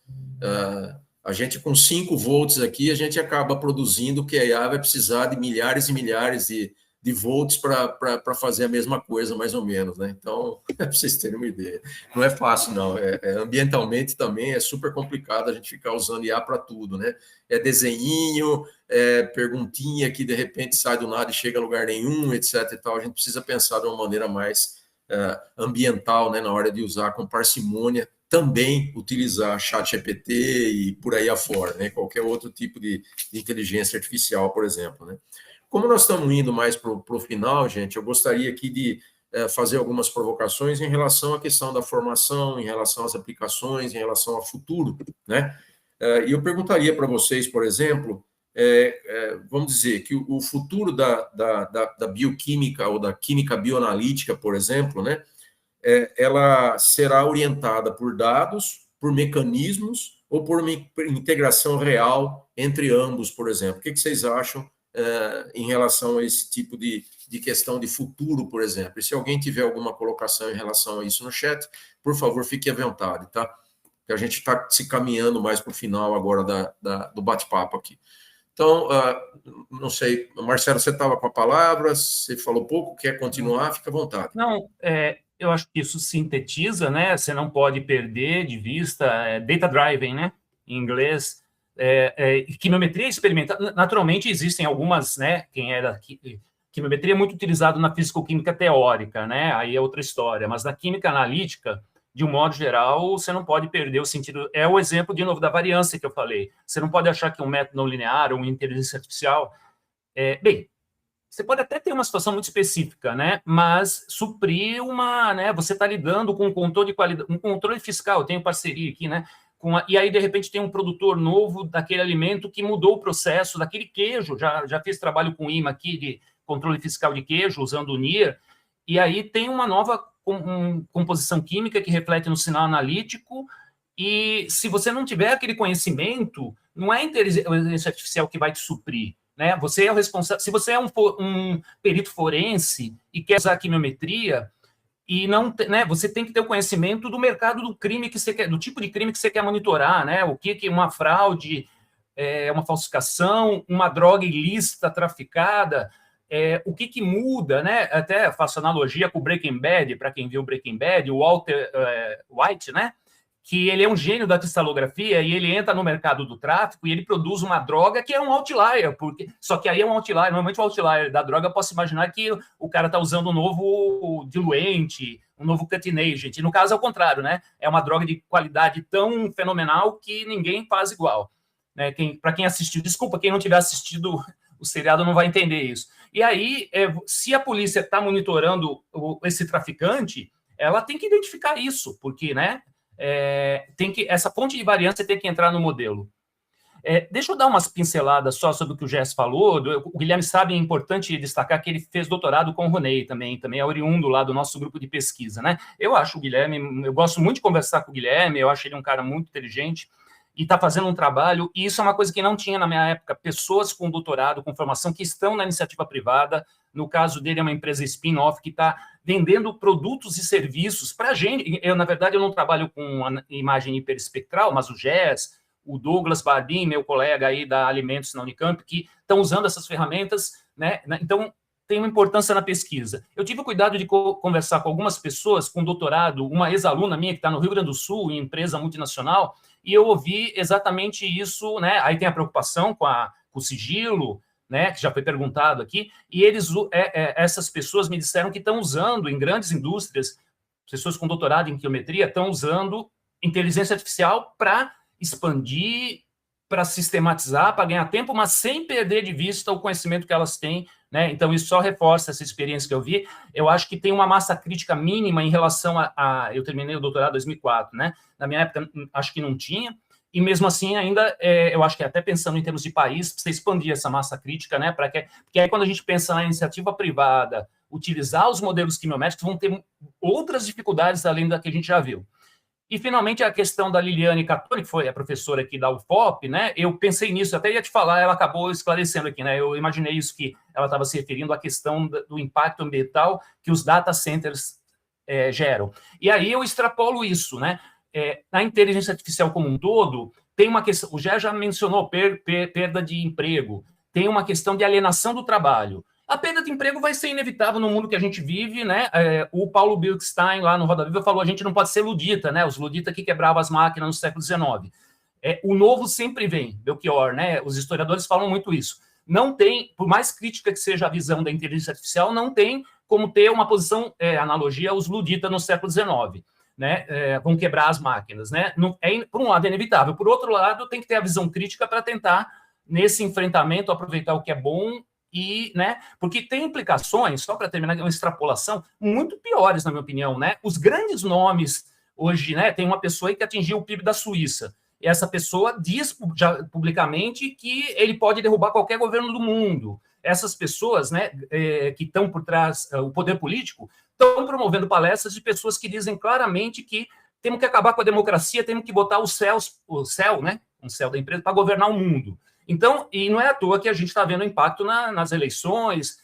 A gente, com 5 volts aqui, a gente acaba produzindo que a IA vai precisar de milhares e milhares de volts para fazer a mesma coisa, mais ou menos, né? Então, para vocês terem uma ideia. Não é fácil, não. Ambientalmente também é super complicado a gente ficar usando IA para tudo, né? É desenhinho, perguntinha que de repente sai do nada e chega a lugar nenhum, etc. e tal. A gente precisa pensar de uma maneira mais ambiental, né? Na hora de usar com parcimônia, também utilizar ChatGPT e por aí afora, né? Qualquer outro tipo de inteligência artificial, por exemplo, né? Como nós estamos indo mais para o final, gente, eu gostaria aqui de fazer algumas provocações em relação à questão da formação, em relação às aplicações, em relação ao futuro, né? E eu perguntaria para vocês, por exemplo, vamos dizer que o futuro da bioquímica ou da química bioanalítica, por exemplo, né? Ela será orientada por dados, por mecanismos ou por uma integração real entre ambos, por exemplo. O que vocês acham em relação a esse tipo de questão de futuro, por exemplo? E se alguém tiver alguma colocação em relação a isso no chat, por favor, fique à vontade, tá? Que a gente está se caminhando mais para o final agora do bate-papo aqui. Então, não sei, Marcelo, você estava com a palavra, você falou pouco, quer continuar? Fica à vontade. Não, eu acho que isso sintetiza, né? Você não pode perder de vista data driving, né? Em inglês, quimiometria experimental. Naturalmente, existem algumas, né? Quimiometria é muito utilizado na fisicoquímica teórica, né? Aí é outra história. Mas na química analítica, de um modo geral, você não pode perder o sentido. É o exemplo, de novo, da variância que eu falei. Você não pode achar que um método não linear ou uma inteligência artificial... bem, você pode até ter uma situação muito específica, né? Mas suprir né? Você está lidando com um controle de qualidade, um controle fiscal. Eu tenho parceria aqui, né? E aí, de repente, tem um produtor novo daquele alimento que mudou o processo daquele queijo. Já fiz trabalho com IMA aqui de controle fiscal de queijo, usando o NIR. E aí tem uma nova composição química que reflete no sinal analítico. E se você não tiver aquele conhecimento, não é a inteligência artificial que vai te suprir. Né? Você é o responsável. Se você é um perito forense e quer usar a quimiometria, e não, né, você tem que ter o conhecimento do mercado do crime que você quer, do tipo de crime que você quer monitorar, né? O que uma fraude, uma falsificação, uma droga ilícita traficada, o que muda, né? Até faço analogia com o Breaking Bad, para quem viu o Breaking Bad, o Walter White, né? Que ele é um gênio da cristalografia e ele entra no mercado do tráfico e ele produz uma droga que é um outlier, só que aí é um outlier, normalmente o outlier da droga, posso imaginar que o cara está usando um novo diluente, um novo cutting agent, e no caso é o contrário, né? É uma droga de qualidade tão fenomenal que ninguém faz igual. Né? Para quem assistiu, desculpa, quem não tiver assistido o seriado não vai entender isso. E aí, se a polícia está monitorando esse traficante, ela tem que identificar isso, porque, né? Essa fonte de variância tem que entrar no modelo. Deixa eu dar umas pinceladas só sobre o que o Jess falou. O Guilherme sabe, é importante destacar que ele fez doutorado com o Ronei também é oriundo lá do nosso grupo de pesquisa, né? Eu acho o Guilherme, eu gosto muito de conversar com o Guilherme, eu acho ele um cara muito inteligente, e está fazendo um trabalho, e isso é uma coisa que não tinha na minha época, pessoas com doutorado, com formação, que estão na iniciativa privada. No caso dele, é uma empresa spin-off que está vendendo produtos e serviços para a gente. Na verdade, eu não trabalho com imagem hiperespectral, mas o GES, o Douglas Bardin, meu colega aí da Alimentos na Unicamp, que estão usando essas ferramentas, né? Então, tem uma importância na pesquisa. Eu tive o cuidado de conversar com algumas pessoas com doutorado, uma ex-aluna minha que está no Rio Grande do Sul, em empresa multinacional, e eu ouvi exatamente isso, né? Aí tem a preocupação com o sigilo, né? Que já foi perguntado aqui, e essas pessoas me disseram que estão usando em grandes indústrias, pessoas com doutorado em quiliometria estão usando inteligência artificial para expandir, para sistematizar, para ganhar tempo, mas sem perder de vista o conhecimento que elas têm, né? Então, isso só reforça essa experiência que eu vi. Eu acho que tem uma massa crítica mínima em relação eu terminei o doutorado em 2004, né? Na minha época, acho que não tinha, e mesmo assim, ainda, eu acho que até pensando em termos de país, precisa expandir essa massa crítica, né? Porque aí, quando a gente pensa na iniciativa privada, utilizar os modelos quimiométricos, vão ter outras dificuldades além da que a gente já viu. E, finalmente, a questão da Liliane Catoni, que foi a professora aqui da UFOP, né? Eu pensei nisso, até ia te falar, ela acabou esclarecendo aqui, né? Eu imaginei isso, que ela estava se referindo à questão do impacto ambiental que os data centers geram. E aí eu extrapolo isso, né? Na inteligência artificial como um todo, tem uma questão, o Gé já mencionou perda de emprego, tem uma questão de alienação do trabalho. A perda de emprego vai ser inevitável no mundo que a gente vive, né? O Paulo Bilkstein, lá no Roda Viva, falou: a gente não pode ser ludita, né? Os luditas que quebravam as máquinas no século XIX. O novo sempre vem, Belchior, né? Os historiadores falam muito isso. Não tem, por mais crítica que seja a visão da inteligência artificial, não tem como ter uma posição, analogia aos luditas no século XIX, né? Vão quebrar as máquinas, né? Por um lado é inevitável, por outro lado tem que ter a visão crítica para tentar, nesse enfrentamento, aproveitar o que é bom. Né? Porque tem implicações, só para terminar, uma extrapolação, muito piores, na minha opinião, né? Os grandes nomes hoje, né? Tem uma pessoa aí que atingiu o PIB da Suíça. E essa pessoa diz já publicamente que ele pode derrubar qualquer governo do mundo. Essas pessoas, né, que estão por trás, o poder político, estão promovendo palestras de pessoas que dizem claramente que temos que acabar com a democracia, temos que botar o céu, né? O céu da empresa para governar o mundo. Então, e não é à toa que a gente está vendo impacto nas eleições,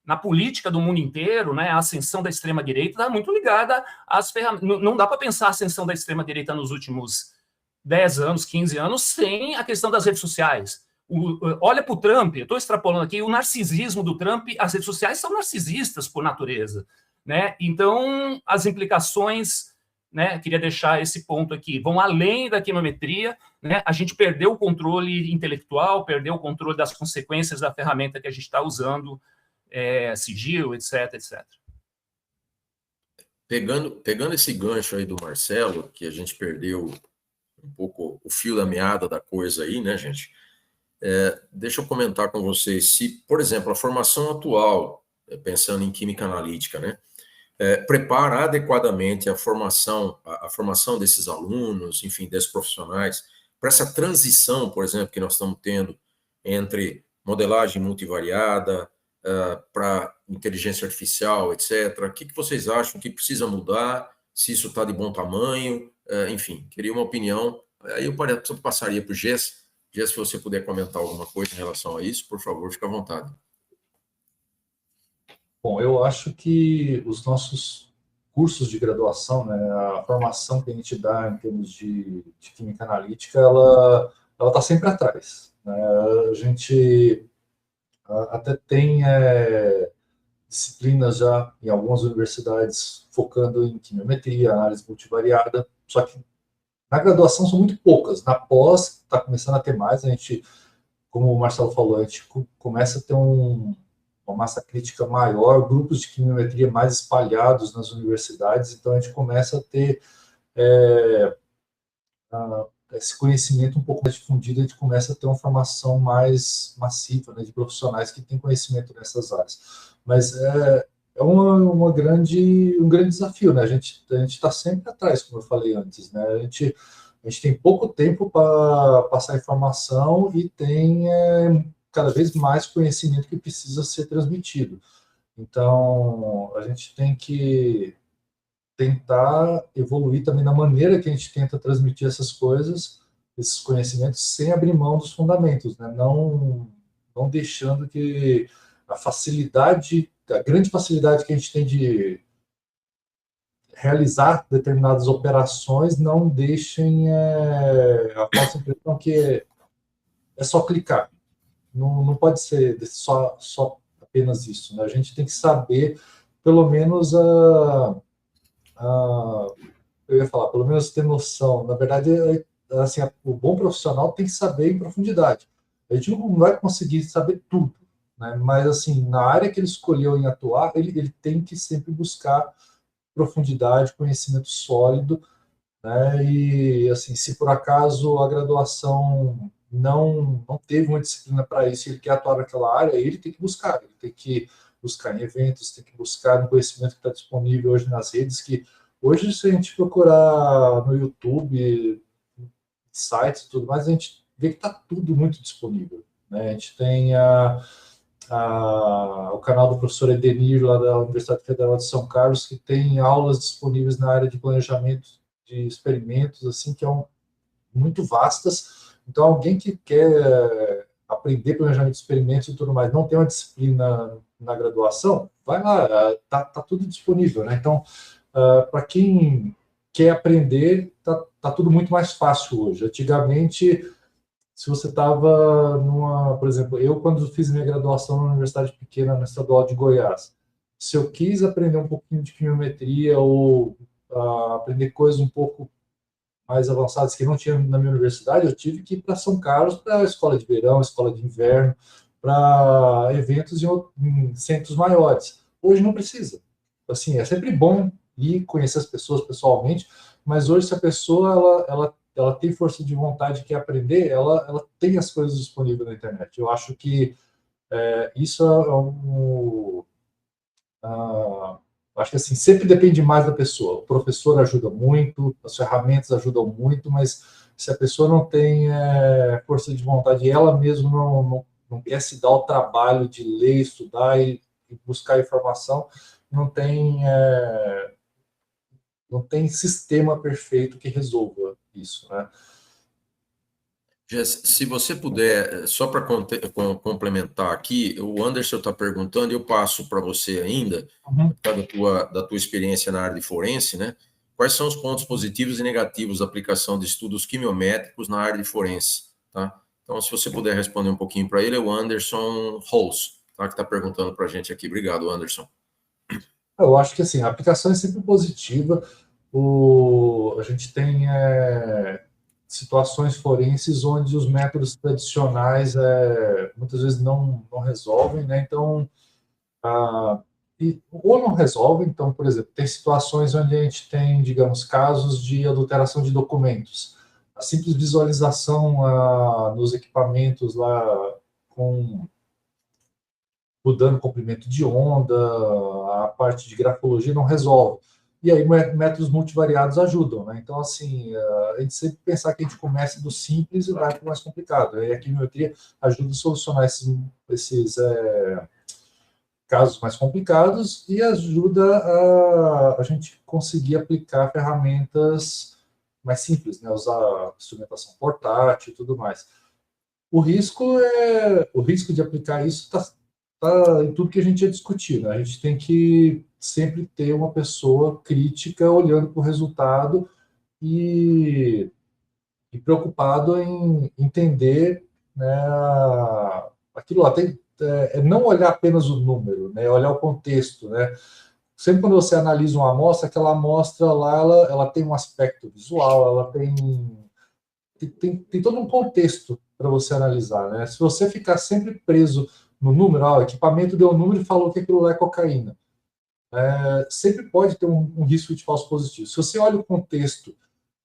na política do mundo inteiro, né? A ascensão da extrema-direita está muito ligada às ferramentas. Não dá para pensar a ascensão da extrema-direita nos últimos 10 anos, 15 anos, sem a questão das redes sociais. Olha para o Trump, eu estou extrapolando aqui, o narcisismo do Trump, as redes sociais são narcisistas por natureza, né? Então, as implicações, né, queria deixar esse ponto aqui, vão além da quimiometria, né? A gente perdeu o controle intelectual, perdeu o controle das consequências da ferramenta que a gente está usando, sigilo, etc, etc. Pegando esse gancho aí do Marcelo, que a gente perdeu um pouco o fio da meada da coisa aí, né, gente? Deixa eu comentar com vocês, se, por exemplo, a formação atual, pensando em química analítica, né? Prepara adequadamente a formação desses alunos, enfim, desses profissionais, para essa transição, por exemplo, que nós estamos tendo entre modelagem multivariada, para inteligência artificial, etc. O que vocês acham que precisa mudar, se isso está de bom tamanho, enfim, queria uma opinião. Aí eu passaria para o Jess. Jess, se você puder comentar alguma coisa em relação a isso, por favor, fique à vontade. Bom, eu acho que os nossos cursos de graduação, né, a formação que a gente dá em termos de química analítica, ela está sempre atrás, né? A gente até tem disciplinas já em algumas universidades focando em quimiometria, análise multivariada, só que na graduação são muito poucas. Na pós está começando a ter mais. A gente, como o Marcelo falou, a gente começa a ter uma massa crítica maior, grupos de quimiometria mais espalhados nas universidades, então a gente começa a ter esse conhecimento um pouco mais difundido, a gente começa a ter uma formação mais massiva, né, de profissionais que têm conhecimento nessas áreas. Mas um grande desafio, né? A gente está sempre atrás, como eu falei antes, né? A gente tem pouco tempo para passar informação e tem cada vez mais conhecimento que precisa ser transmitido. Então, a gente tem que tentar evoluir também na maneira que a gente tenta transmitir essas coisas, esses conhecimentos sem abrir mão dos fundamentos, né? Não deixando que a grande facilidade que a gente tem de realizar determinadas operações não deixem a falsa impressão que é só clicar. Não pode ser só apenas isso, né? A gente tem que saber, pelo menos, eu ia falar, pelo menos ter noção. Na verdade, assim, o bom profissional tem que saber em profundidade. A gente não vai conseguir saber tudo, né? Mas, assim, na área que ele escolheu em atuar, ele tem que sempre buscar profundidade, conhecimento sólido, né? E, assim, se por acaso a graduação não teve uma disciplina para isso, ele quer atuar naquela área, ele tem que buscar, ele tem que buscar em eventos, tem que buscar no conhecimento que está disponível hoje nas redes, que hoje, se a gente procurar no YouTube, sites e tudo mais, a gente vê que está tudo muito disponível, né? A gente tem o canal do professor Edenir, lá da Universidade Federal de São Carlos, que tem aulas disponíveis na área de planejamento de experimentos, assim, que muito vastas. Então, alguém que quer aprender planejamento de experimentos e tudo mais, não tem uma disciplina na graduação, vai lá, tá tudo disponível, né? Então, para quem quer aprender, tá tudo muito mais fácil hoje. Antigamente, se você estava por exemplo, eu quando fiz minha graduação na Universidade Pequena, na Estadual de Goiás, se eu quis aprender um pouquinho de quimiometria ou aprender coisas um pouco mais avançadas que não tinha na minha universidade, eu tive que ir para São Carlos, para a escola de verão, escola de inverno, para eventos em centros maiores. Hoje não precisa. Assim, é sempre bom ir conhecer as pessoas pessoalmente, mas hoje se a pessoa ela tem força de vontade, quer aprender, ela tem as coisas disponíveis na internet. Eu acho que isso acho que assim, sempre depende mais da pessoa. O professor ajuda muito, as ferramentas ajudam muito, mas se a pessoa não tem força de vontade e ela mesma não quer se dar o trabalho de ler, estudar e buscar informação, não tem sistema perfeito que resolva isso, né? Jess, se você puder, só para complementar aqui, o Anderson está perguntando, eu passo para você ainda, da tua experiência na área de forense, né? Quais são os pontos positivos e negativos da aplicação de estudos quimiométricos na área de forense, tá? Então, se você puder responder um pouquinho para ele, é o Anderson Holz, tá? Que está perguntando para a gente aqui. Obrigado, Anderson. Eu acho que, assim, a aplicação é sempre positiva. A gente tem situações forenses onde os métodos tradicionais muitas vezes não resolvem, né? Então, ou não resolvem. Então, por exemplo, tem situações onde a gente tem, digamos, casos de adulteração de documentos. A simples visualização nos equipamentos lá mudando comprimento de onda, a parte de grafologia não resolve. E aí métodos multivariados ajudam, né? Então, assim, a gente sempre pensar que a gente começa do simples e vai para o mais complicado. Aí a quimiometria ajuda a solucionar esses casos mais complicados e ajuda a gente conseguir aplicar ferramentas mais simples, né? Usar instrumentação portátil e tudo mais. O risco de aplicar isso está em tudo que a gente já discutiu, né? A gente tem que sempre ter uma pessoa crítica olhando para o resultado e preocupado em entender, né, aquilo lá. Não olhar apenas o número, né? Olhar o contexto, né? Sempre quando você analisa uma amostra, aquela amostra lá, ela tem um aspecto visual, ela tem todo um contexto para você analisar, né? Se você ficar sempre preso no número, o equipamento deu um número e falou que aquilo lá é cocaína, sempre pode ter um risco de falso positivo. Se você olha o contexto,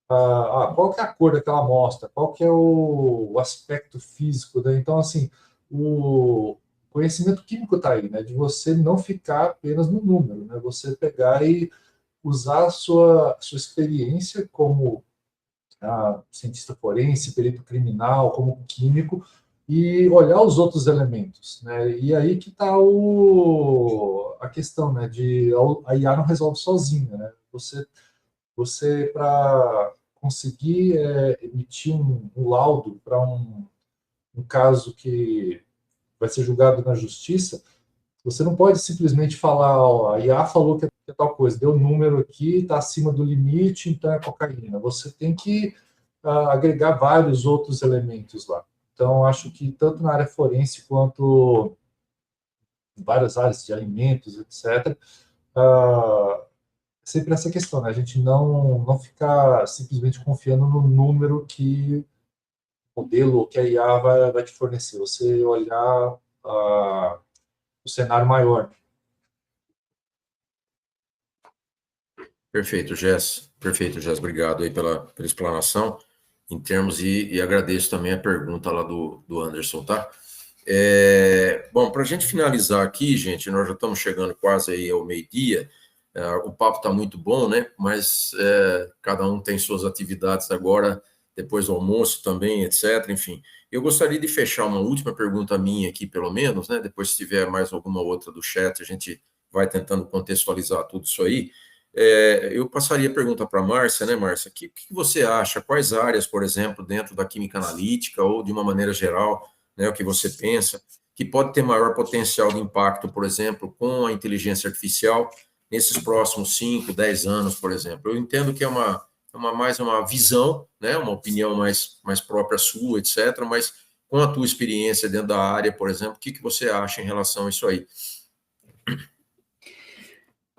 qual que é a cor daquela amostra, qual que é o aspecto físico, né? Então, assim, o conhecimento químico está aí, né? De você não ficar apenas no número, né? Você pegar e usar a sua experiência como cientista forense, perito criminal, como químico, e olhar os outros elementos, né? E aí que está a questão, né? A IA não resolve sozinha, né? Você para conseguir emitir um laudo para um caso que vai ser julgado na justiça, você não pode simplesmente falar, ó, a IA falou que é tal coisa, deu um número aqui, está acima do limite, então é cocaína. Você tem que agregar vários outros elementos lá. Então, acho que tanto na área forense quanto em várias áreas de alimentos, etc., sempre essa questão, né? A gente não ficar simplesmente confiando no número que o modelo, que a IA vai te fornecer. Você olhar o cenário maior. Perfeito, Jess. Perfeito, Jess. Obrigado aí pela explanação em termos e agradeço também a pergunta lá do Anderson, tá? Bom, para a gente finalizar aqui, gente, nós já estamos chegando quase aí ao meio-dia. O papo está muito bom, né? Mas cada um tem suas atividades agora, depois do almoço também, etc. Enfim, eu gostaria de fechar uma última pergunta minha aqui, pelo menos, né? Depois, se tiver mais alguma outra do chat, a gente vai tentando contextualizar tudo isso aí. Eu passaria a pergunta para a Márcia, né, Márcia? O que você acha? Quais áreas, por exemplo, dentro da química analítica ou de uma maneira geral, né, o que você pensa, que pode ter maior potencial de impacto, por exemplo, com a inteligência artificial nesses próximos 5, 10 anos, por exemplo? Eu entendo que é mais uma visão, né, uma opinião mais própria sua, etc., mas com a tua experiência dentro da área, por exemplo, o que você acha em relação a isso aí?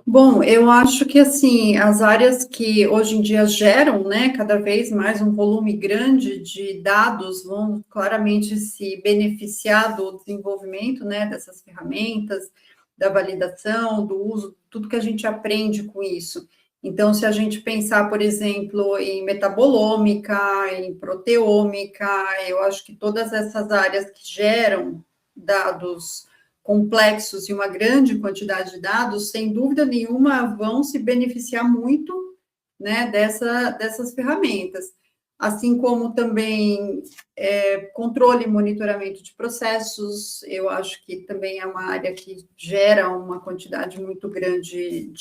Bom, eu acho que, assim, as áreas que hoje em dia geram, né, cada vez mais um volume grande de dados vão claramente se beneficiar do desenvolvimento, né, dessas ferramentas, da validação, do uso, tudo que a gente aprende com isso. Então, se a gente pensar, por exemplo, em metabolômica, em proteômica, eu acho que todas essas áreas que geram dados complexos e uma grande quantidade de dados, sem dúvida nenhuma, vão se beneficiar muito, né, dessas ferramentas. Assim como também controle e monitoramento de processos, eu acho que também é uma área que gera uma quantidade muito grande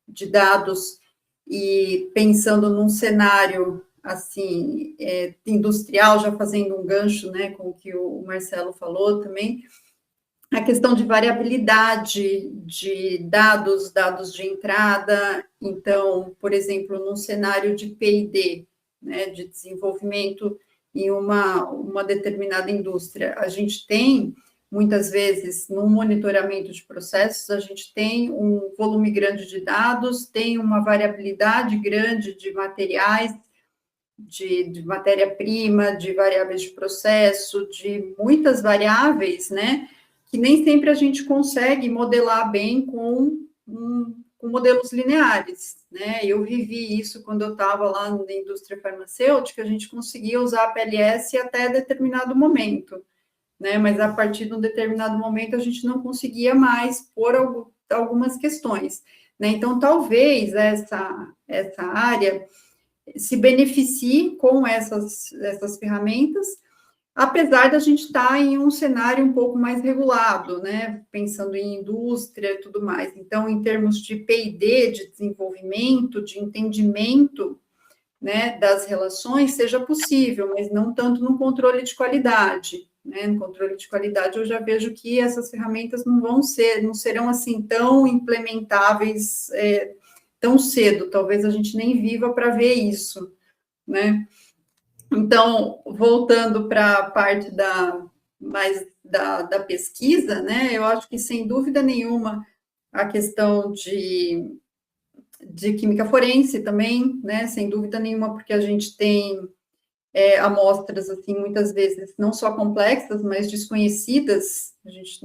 de dados, e pensando num cenário assim, industrial, já fazendo um gancho, né, com o que o Marcelo falou também, a questão de variabilidade de dados de entrada. Então, por exemplo, num cenário de P&D, né, de desenvolvimento em uma determinada indústria, a gente tem, muitas vezes, no monitoramento de processos, a gente tem um volume grande de dados, tem uma variabilidade grande de materiais, de matéria-prima, de variáveis de processo, de muitas variáveis, né, que nem sempre a gente consegue modelar bem com modelos lineares, né? Eu vivi isso quando eu estava lá na indústria farmacêutica, a gente conseguia usar a PLS até determinado momento, né? Mas a partir de um determinado momento a gente não conseguia mais por algumas questões, né? Então, talvez essa área se beneficie com essas ferramentas, apesar da gente estar em um cenário um pouco mais regulado, né, pensando em indústria e tudo mais. Então, em termos de P&D, de desenvolvimento, de entendimento, né, das relações, seja possível, mas não tanto no controle de qualidade, né? No controle de qualidade, eu já vejo que essas ferramentas não serão assim tão implementáveis tão cedo, talvez a gente nem viva para ver isso, né? Então, voltando para a parte da pesquisa, né, eu acho que, sem dúvida nenhuma, a questão de química forense também, né, sem dúvida nenhuma, porque a gente tem amostras, assim, muitas vezes, não só complexas, mas desconhecidas, a gente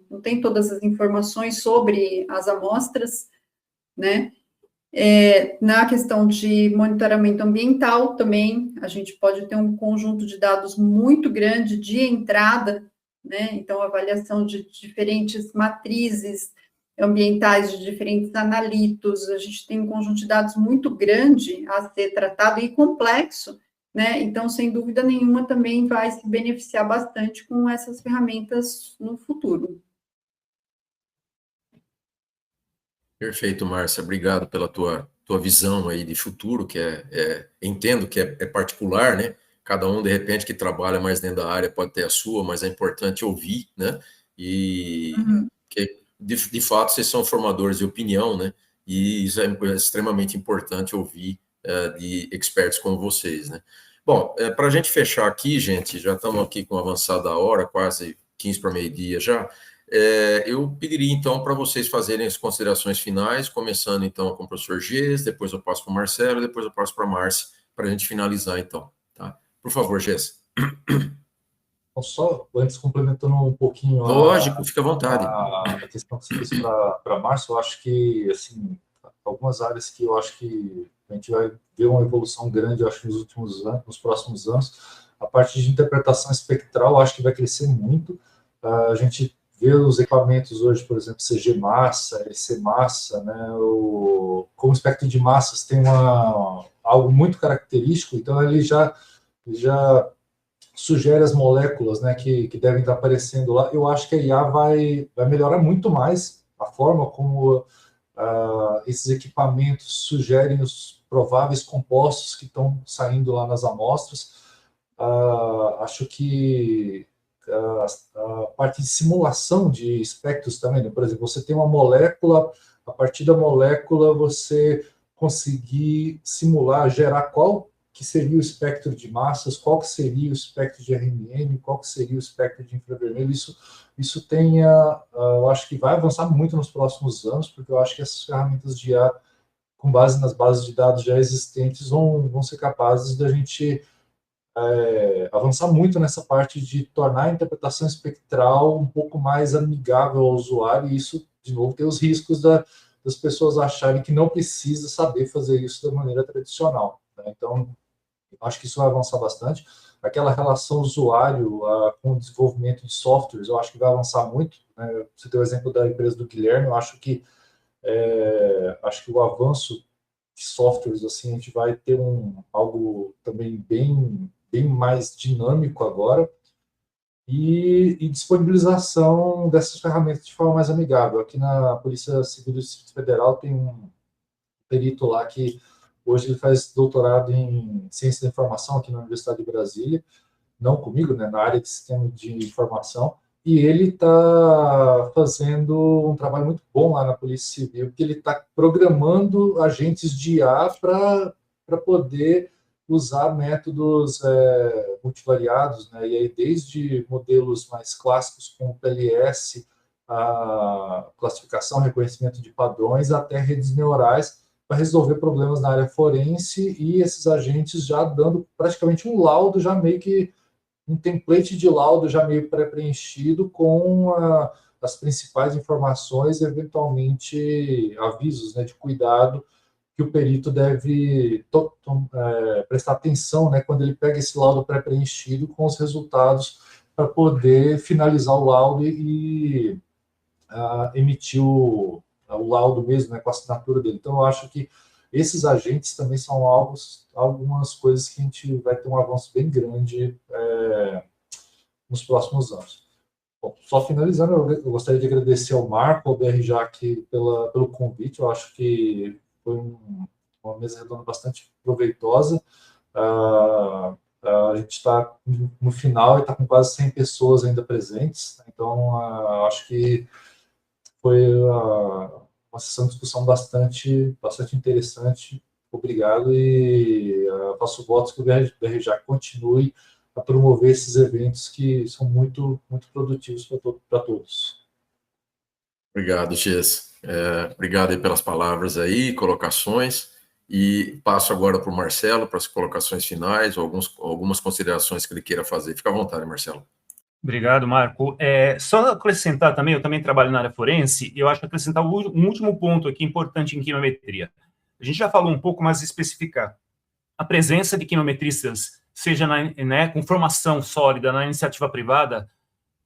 não tem todas as informações sobre as amostras, né. Na questão de monitoramento ambiental também, a gente pode ter um conjunto de dados muito grande de entrada, né? Então, avaliação de diferentes matrizes ambientais, de diferentes analitos, a gente tem um conjunto de dados muito grande a ser tratado e complexo, né? Então, sem dúvida nenhuma, também vai se beneficiar bastante com essas ferramentas no futuro. Perfeito, Márcia. Obrigado pela tua tua visão aí de futuro, que entendo que é particular, né? Cada um, de repente, que trabalha mais dentro da área pode ter a sua, mas é importante ouvir, né? E que, de fato, vocês são formadores de opinião, né? E isso é extremamente importante ouvir de experts como vocês, né? Bom, para a gente fechar aqui, gente, já estamos aqui com avançada a hora, quase 15 para meio-dia já. Eu pediria, então, para vocês fazerem as considerações finais, começando, então, com o professor Gess, depois eu passo para o Marcelo, depois eu passo para a Márcia, para a gente finalizar, então. Tá? Por favor, Gess. Então, só antes, complementando um pouquinho Lógico, fica à vontade. A questão que você fez para Márcio, eu acho que, assim, algumas áreas que eu acho que a gente vai ver uma evolução grande, eu acho, nos próximos anos. A parte de interpretação espectral, eu acho que vai crescer muito. A gente vê os equipamentos hoje, por exemplo, CG massa, EC massa, né? Como o espectro de massas tem algo muito característico, então ele já sugere as moléculas, né, que devem estar aparecendo lá. Eu acho que a IA vai melhorar muito mais a forma como esses equipamentos sugerem os prováveis compostos que estão saindo lá nas amostras. Acho que a parte de simulação de espectros também, né? Por exemplo, você tem uma molécula, a partir da molécula você conseguir simular, gerar qual que seria o espectro de massas, qual que seria o espectro de RMN, qual que seria o espectro de infravermelho. Isso eu acho que vai avançar muito nos próximos anos, porque eu acho que essas ferramentas de IA, com base nas bases de dados já existentes, vão ser capazes da gente avançar muito nessa parte de tornar a interpretação espectral um pouco mais amigável ao usuário, e isso, de novo, tem os riscos das pessoas acharem que não precisa saber fazer isso da maneira tradicional, né? Então, acho que isso vai avançar bastante. Aquela relação usuário com o desenvolvimento de softwares, eu acho que vai avançar muito, né? Você tem o exemplo da empresa do Guilherme, eu acho que o avanço de softwares, assim, a gente vai ter algo também bem mais dinâmico agora, e disponibilização dessas ferramentas de forma mais amigável. Aqui na Polícia Civil do Distrito Federal tem um perito lá que hoje ele faz doutorado em Ciência da Informação aqui na Universidade de Brasília, não comigo, né, na área de Sistema de Informação, e ele está fazendo um trabalho muito bom lá na Polícia Civil, porque ele está programando agentes de IA para poder usar métodos multivariados, né, e aí desde modelos mais clássicos como o PLS, a classificação, reconhecimento de padrões, até redes neurais, para resolver problemas na área forense, e esses agentes já dando praticamente um laudo, já meio que um template de laudo já meio pré-preenchido com as principais informações, eventualmente avisos, né, de cuidado que o perito deve prestar atenção, né, quando ele pega esse laudo pré-preenchido com os resultados para poder finalizar o laudo e emitir o laudo mesmo, né, com a assinatura dele. Então, eu acho que esses agentes também são algumas coisas que a gente vai ter um avanço bem grande nos próximos anos. Bom, só finalizando, eu gostaria de agradecer ao Marco, ao BRJ aqui pelo convite. Eu acho que foi uma mesa redonda bastante proveitosa. A gente está no final e está com quase 100 pessoas ainda presentes, então acho que foi uma sessão de discussão bastante interessante. Obrigado, e faço votos que o BRJ continue a promover esses eventos que são muito, muito produtivos para todos. Obrigado, Gess. Obrigado aí pelas palavras aí, colocações, e passo agora para o Marcelo para as colocações finais, ou algumas considerações que ele queira fazer. Fica à vontade, Marcelo. Obrigado, Marco. Só acrescentar também, eu também trabalho na área forense, e eu acho que acrescentar um último ponto aqui importante em quimiometria. A gente já falou um pouco, mas especificar. A presença de quimiometristas, seja com formação sólida na iniciativa privada,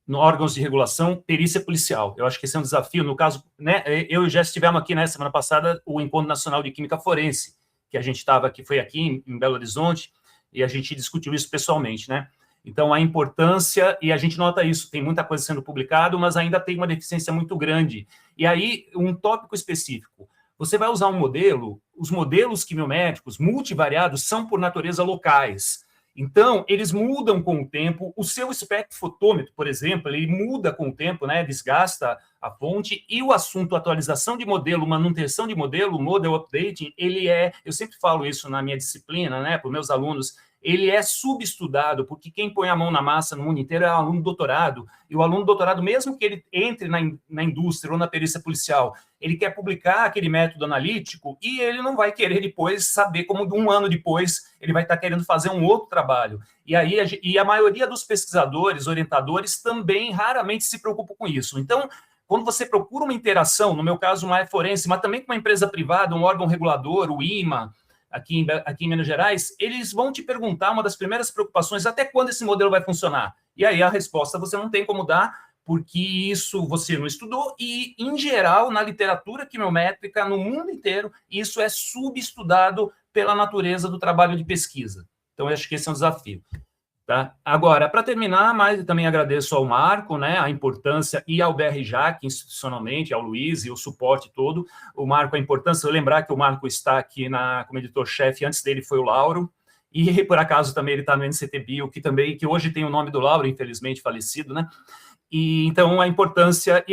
no órgãos de regulação, perícia policial. Eu acho que esse é um desafio. No caso, né, eu e o Jess estivemos aqui, semana passada, o Encontro Nacional de Química Forense, que a gente estava aqui, foi aqui em Belo Horizonte, e a gente discutiu isso pessoalmente, né? Então, a importância, e a gente nota isso, tem muita coisa sendo publicada, mas ainda tem uma deficiência muito grande. E aí, um tópico específico, você vai usar um modelo, os modelos quimiométricos multivariados são, por natureza, locais. Então, eles mudam com o tempo. O seu espectrofotômetro, por exemplo, ele muda com o tempo, né? Desgasta a fonte. E o assunto atualização de modelo, manutenção de modelo, model updating, ele é, eu sempre falo isso na minha disciplina, né, para os meus alunos, ele é subestudado, porque quem põe a mão na massa no mundo inteiro é o aluno doutorado, e o aluno doutorado, mesmo que ele entre na indústria ou na perícia policial, ele quer publicar aquele método analítico e ele não vai querer depois saber como um ano depois ele vai estar querendo fazer um outro trabalho. E aí a maioria dos pesquisadores, orientadores, também raramente se preocupam com isso. Então, quando você procura uma interação, no meu caso, uma área forense, mas também com uma empresa privada, um órgão regulador, o IMA, aqui em Minas Gerais, eles vão te perguntar, uma das primeiras preocupações, até quando esse modelo vai funcionar? E aí a resposta você não tem como dar, porque isso você não estudou, e, em geral, na literatura quimiométrica, no mundo inteiro, isso é subestudado pela natureza do trabalho de pesquisa. Então, eu acho que esse é um desafio. Tá? Agora, para terminar, mas também agradeço ao Marco, né, a importância, e ao BRJAC institucionalmente, ao Luiz e o suporte todo. O Marco, a importância, eu lembrar que o Marco está aqui como editor-chefe, antes dele foi o Lauro, e por acaso também ele está no NCTBio, que hoje tem o nome do Lauro, infelizmente falecido, né? E então a importância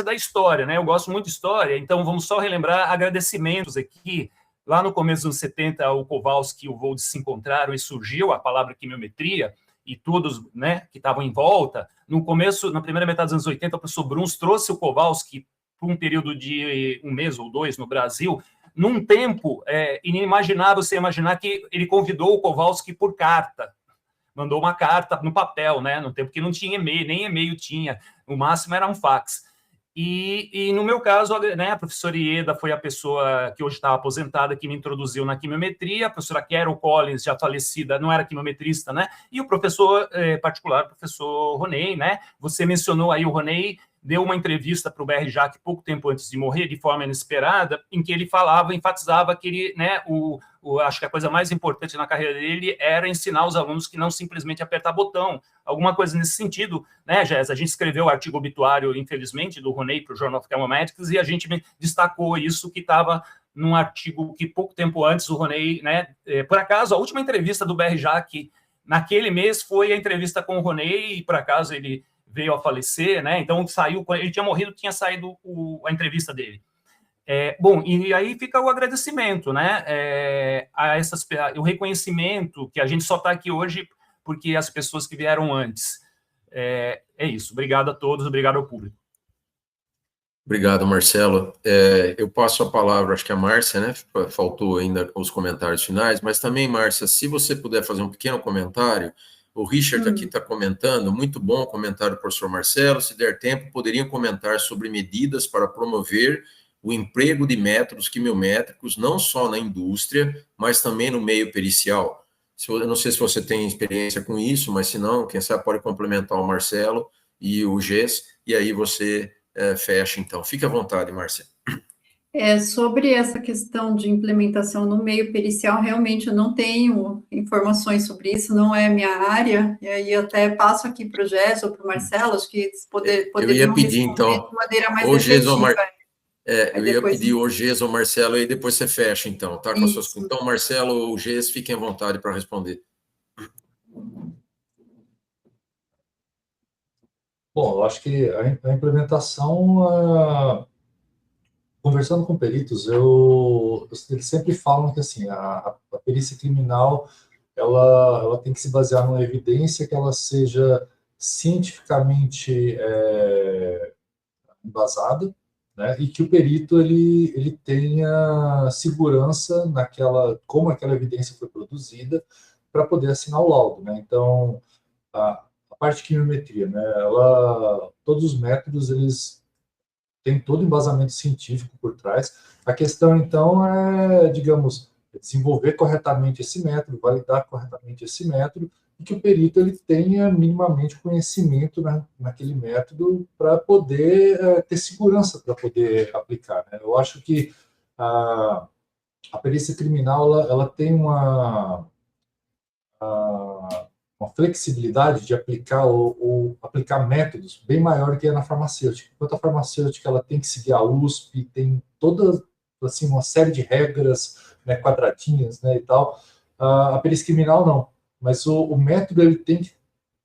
da história, né? Eu gosto muito de história, então vamos só relembrar agradecimentos aqui. Lá no começo dos anos 70, o Kowalski e o Vold se encontraram e surgiu a palavra quimiometria, e todos, né, que estavam em volta. No começo, na primeira metade dos anos 80, o professor Bruns trouxe o Kowalski por um período de 1 mês ou 2 no Brasil, num tempo inimaginável você imaginar que ele convidou o Kowalski por carta, mandou uma carta no papel, né, no tempo que não tinha e-mail, nem e-mail tinha, o máximo era um fax. E no meu caso, né, a professora Ieda foi a pessoa que hoje está aposentada, que me introduziu na quimiometria, a professora Carol Collins, já falecida, não era quimiometrista, né, e o professor particular, o professor Roney, né, você mencionou aí o Roney, deu uma entrevista para o BRJAC pouco tempo antes de morrer, de forma inesperada, em que ele enfatizava que ele, né, acho que a coisa mais importante na carreira dele era ensinar os alunos que não simplesmente apertar botão, alguma coisa nesse sentido, né, Jéssica? A gente escreveu o artigo obituário, infelizmente, do Roney para o Journal of Chemometrics, e a gente destacou isso que estava num artigo que pouco tempo antes o Roney, né, por acaso, a última entrevista do BRJAC naquele mês foi a entrevista com o Roney, e por acaso ele veio a falecer, né? Então saiu, ele tinha morrido, tinha saído a entrevista dele. Bom, e aí fica o agradecimento, né? O reconhecimento que a gente só está aqui hoje porque as pessoas que vieram antes. É isso. Obrigado a todos, obrigado ao público. Obrigado, Marcelo. Eu passo a palavra, acho que a Márcia, né? Faltou ainda os comentários finais, mas também, Márcia, se você puder fazer um pequeno comentário. O Richard aqui está comentando, muito bom o comentário do professor Marcelo, se der tempo, poderiam comentar sobre medidas para promover o emprego de métodos quimiométricos, não só na indústria, mas também no meio pericial. Eu não sei se você tem experiência com isso, mas se não, quem sabe pode complementar o Marcelo e o Gess, e aí você fecha, então. Fique à vontade, Márcia. Sobre essa questão de implementação no meio pericial, realmente eu não tenho informações sobre isso, não é minha área, e aí eu até passo aqui para o Gess ou para o Marcelo, acho que eles poderiam eu ia pedir, então, de maneira mais efetiva. Eu ia pedir o Gess ou o Marcelo, e depois você fecha, então, tá? Com suas... Então, Marcelo ou o Gess, fiquem à vontade para responder. Bom, eu acho que a implementação... Conversando com peritos, eles sempre falam que assim, a perícia criminal ela tem que se basear numa evidência que ela seja cientificamente embasada, né, e que o perito ele tenha segurança como aquela evidência foi produzida para poder assinar o laudo, né? Então a parte de quimiometria, né, todos os métodos eles tem todo o embasamento científico por trás. A questão, então, digamos, desenvolver corretamente esse método, validar corretamente esse método, e que o perito ele tenha minimamente conhecimento naquele método para poder ter segurança para poder aplicar, né? Eu acho que a perícia criminal ela tem uma flexibilidade de aplicar ou aplicar métodos bem maior que na farmacêutica. Enquanto a farmacêutica ela tem que seguir a USP, tem toda assim, uma série de regras, né, quadradinhas, né, e tal. A perícia criminal, não. Mas o método ele tem que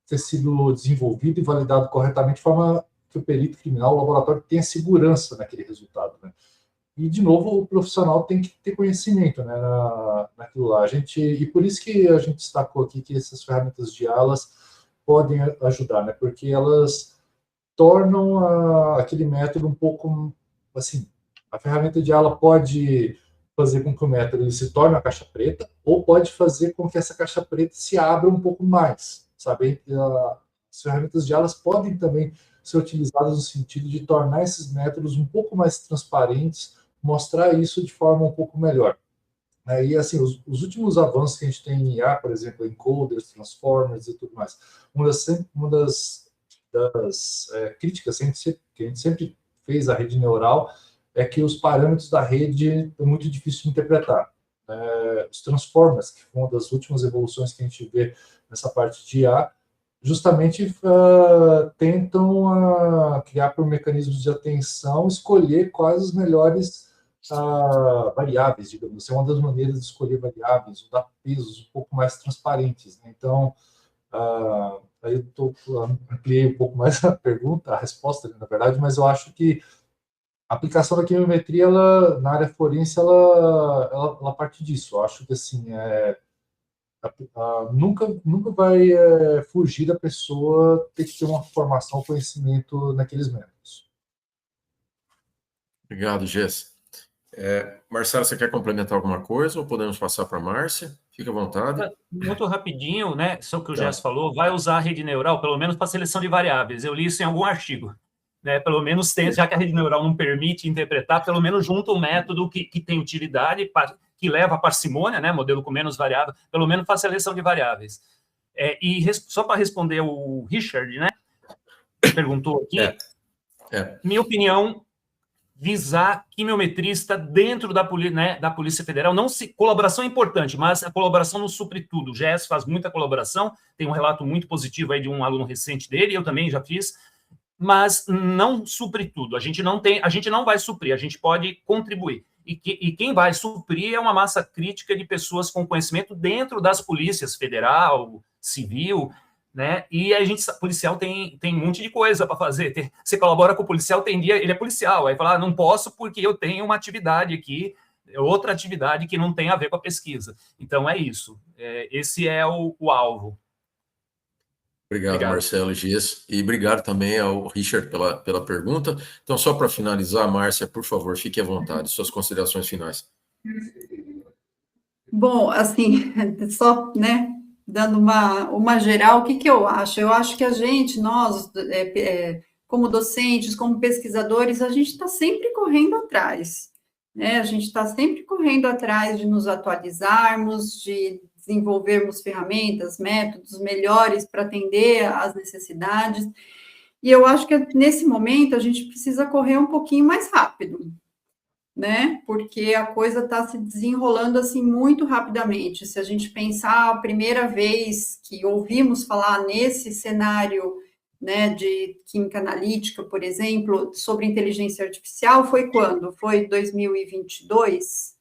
ter sido desenvolvido e validado corretamente de forma que o perito criminal, o laboratório, tenha segurança naquele resultado, né? E, de novo, o profissional tem que ter conhecimento, né, naquilo lá. E por isso que a gente destacou aqui que essas ferramentas de alas podem ajudar, né, porque elas tornam aquele método um pouco, assim, a ferramenta de ala pode fazer com que o método ele se torne uma caixa preta, ou pode fazer com que essa caixa preta se abra um pouco mais, sabe? As ferramentas de alas podem também ser utilizadas no sentido de tornar esses métodos um pouco mais transparentes, mostrar isso de forma um pouco melhor. E, assim, os últimos avanços que a gente tem em IA, por exemplo, encoders, transformers e tudo mais, uma das críticas que a gente sempre fez à rede neural é que os parâmetros da rede é muito difícil de interpretar. Os transformers, que foi uma das últimas evoluções que a gente vê nessa parte de IA, justamente tentam criar por mecanismos de atenção, escolher quais os melhores variáveis, digamos assim, uma das maneiras de escolher variáveis, ou dar pesos um pouco mais transparentes, né? Então, aí eu ampliei um pouco mais a resposta, na verdade, mas eu acho que a aplicação da quimiometria, na área forense, ela parte disso. Eu acho que, assim, nunca vai fugir da pessoa ter que ter uma formação, conhecimento naqueles métodos. Obrigado, Gess. Marcelo, você quer complementar alguma coisa ou podemos passar para a Márcia? Fique à vontade. Muito rapidinho, né? Só o que o Gess falou, vai usar a rede neural, pelo menos para seleção de variáveis. Eu li isso em algum artigo. Né? Pelo menos, já que a rede neural não permite interpretar, pelo menos junta um método que tem utilidade, que leva a parcimônia, né? Modelo com menos variável, pelo menos para seleção de variáveis. Só para responder o Richard, né? Que perguntou aqui, minha opinião, visar quimiometrista dentro da Polícia Federal. Colaboração é importante, mas a colaboração não supre tudo. O GES faz muita colaboração, tem um relato muito positivo aí de um aluno recente dele, eu também já fiz, mas não supre tudo. A gente não vai suprir, a gente pode contribuir. E quem vai suprir é uma massa crítica de pessoas com conhecimento dentro das polícias federal, civil, né? E policial tem um monte de coisa para fazer. Você colabora com o policial, tem dia, ele é policial, aí fala, não posso porque eu tenho uma atividade aqui, outra atividade que não tem a ver com a pesquisa. Então é isso. Esse é o alvo. Obrigado, Marcelo e Gess. E obrigado também ao Richard pela pergunta. Então, só para finalizar, Márcia, por favor, fique à vontade, suas considerações finais. Bom, assim, só, né, dando uma geral, o que eu acho? Eu acho que nós, como docentes, como pesquisadores, a gente está sempre correndo atrás, né? A gente está sempre correndo atrás de nos atualizarmos, de desenvolvermos ferramentas, métodos melhores para atender às necessidades. E eu acho que nesse momento a gente precisa correr um pouquinho mais rápido, né? Porque a coisa está se desenrolando assim muito rapidamente. Se a gente pensar a primeira vez que ouvimos falar nesse cenário, né, de química analítica, por exemplo, sobre inteligência artificial, foi quando? Foi 2022,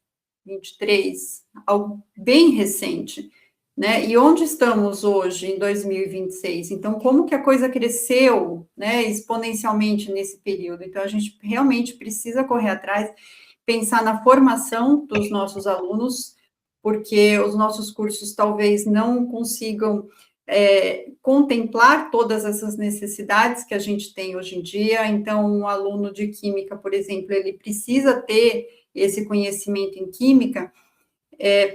23, algo bem recente, né? E onde estamos hoje, em 2026? Então, como que a coisa cresceu, né, exponencialmente nesse período? Então, a gente realmente precisa correr atrás, pensar na formação dos nossos alunos, porque os nossos cursos talvez não consigam contemplar todas essas necessidades que a gente tem hoje em dia. Então, um aluno de química, por exemplo, ele precisa ter esse conhecimento em química,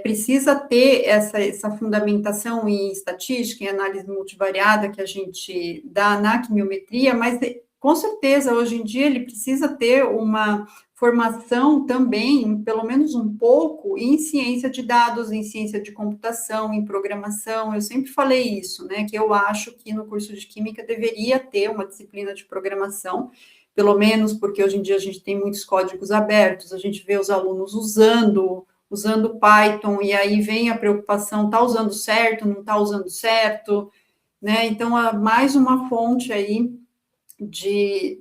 precisa ter essa fundamentação em estatística, em análise multivariada que a gente dá na quimiometria, mas com certeza, hoje em dia, ele precisa ter uma formação também, pelo menos um pouco, em ciência de dados, em ciência de computação, em programação. Eu sempre falei isso, né, que eu acho que no curso de Química deveria ter uma disciplina de programação, pelo menos porque hoje em dia a gente tem muitos códigos abertos, a gente vê os alunos usando Python, e aí vem a preocupação, está usando certo, não está usando certo, né? Então, mais uma fonte aí de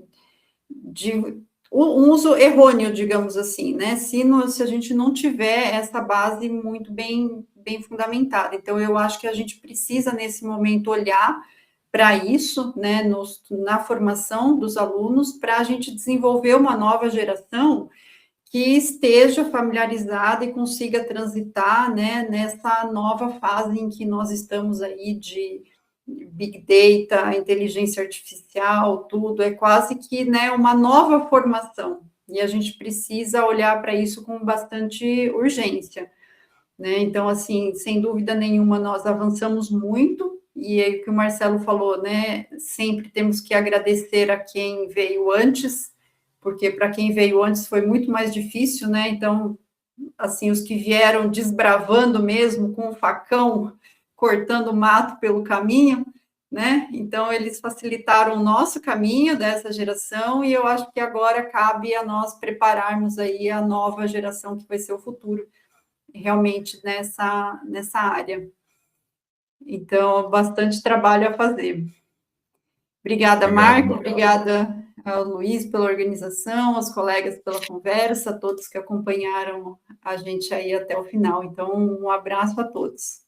um uso errôneo, digamos assim, né? Se a gente não tiver essa base muito bem fundamentada. Então, eu acho que a gente precisa, nesse momento, olhar para isso, né, na formação dos alunos, para a gente desenvolver uma nova geração que esteja familiarizada e consiga transitar, né, nessa nova fase em que nós estamos aí de Big Data, inteligência artificial, tudo, é quase que, né, uma nova formação, e a gente precisa olhar para isso com bastante urgência, né, então, assim, sem dúvida nenhuma, nós avançamos muito, e é o que o Marcelo falou, né, sempre temos que agradecer a quem veio antes, porque para quem veio antes foi muito mais difícil, né, então, assim, os que vieram desbravando mesmo, com o facão, cortando mato pelo caminho, né? Então, eles facilitaram o nosso caminho dessa geração, e eu acho que agora cabe a nós prepararmos aí a nova geração que vai ser o futuro, realmente, nessa área. Então, bastante trabalho a fazer. Obrigada, Marco, obrigada ao Luiz pela organização, aos colegas pela conversa, a todos que acompanharam a gente aí até o final. Então, um abraço a todos.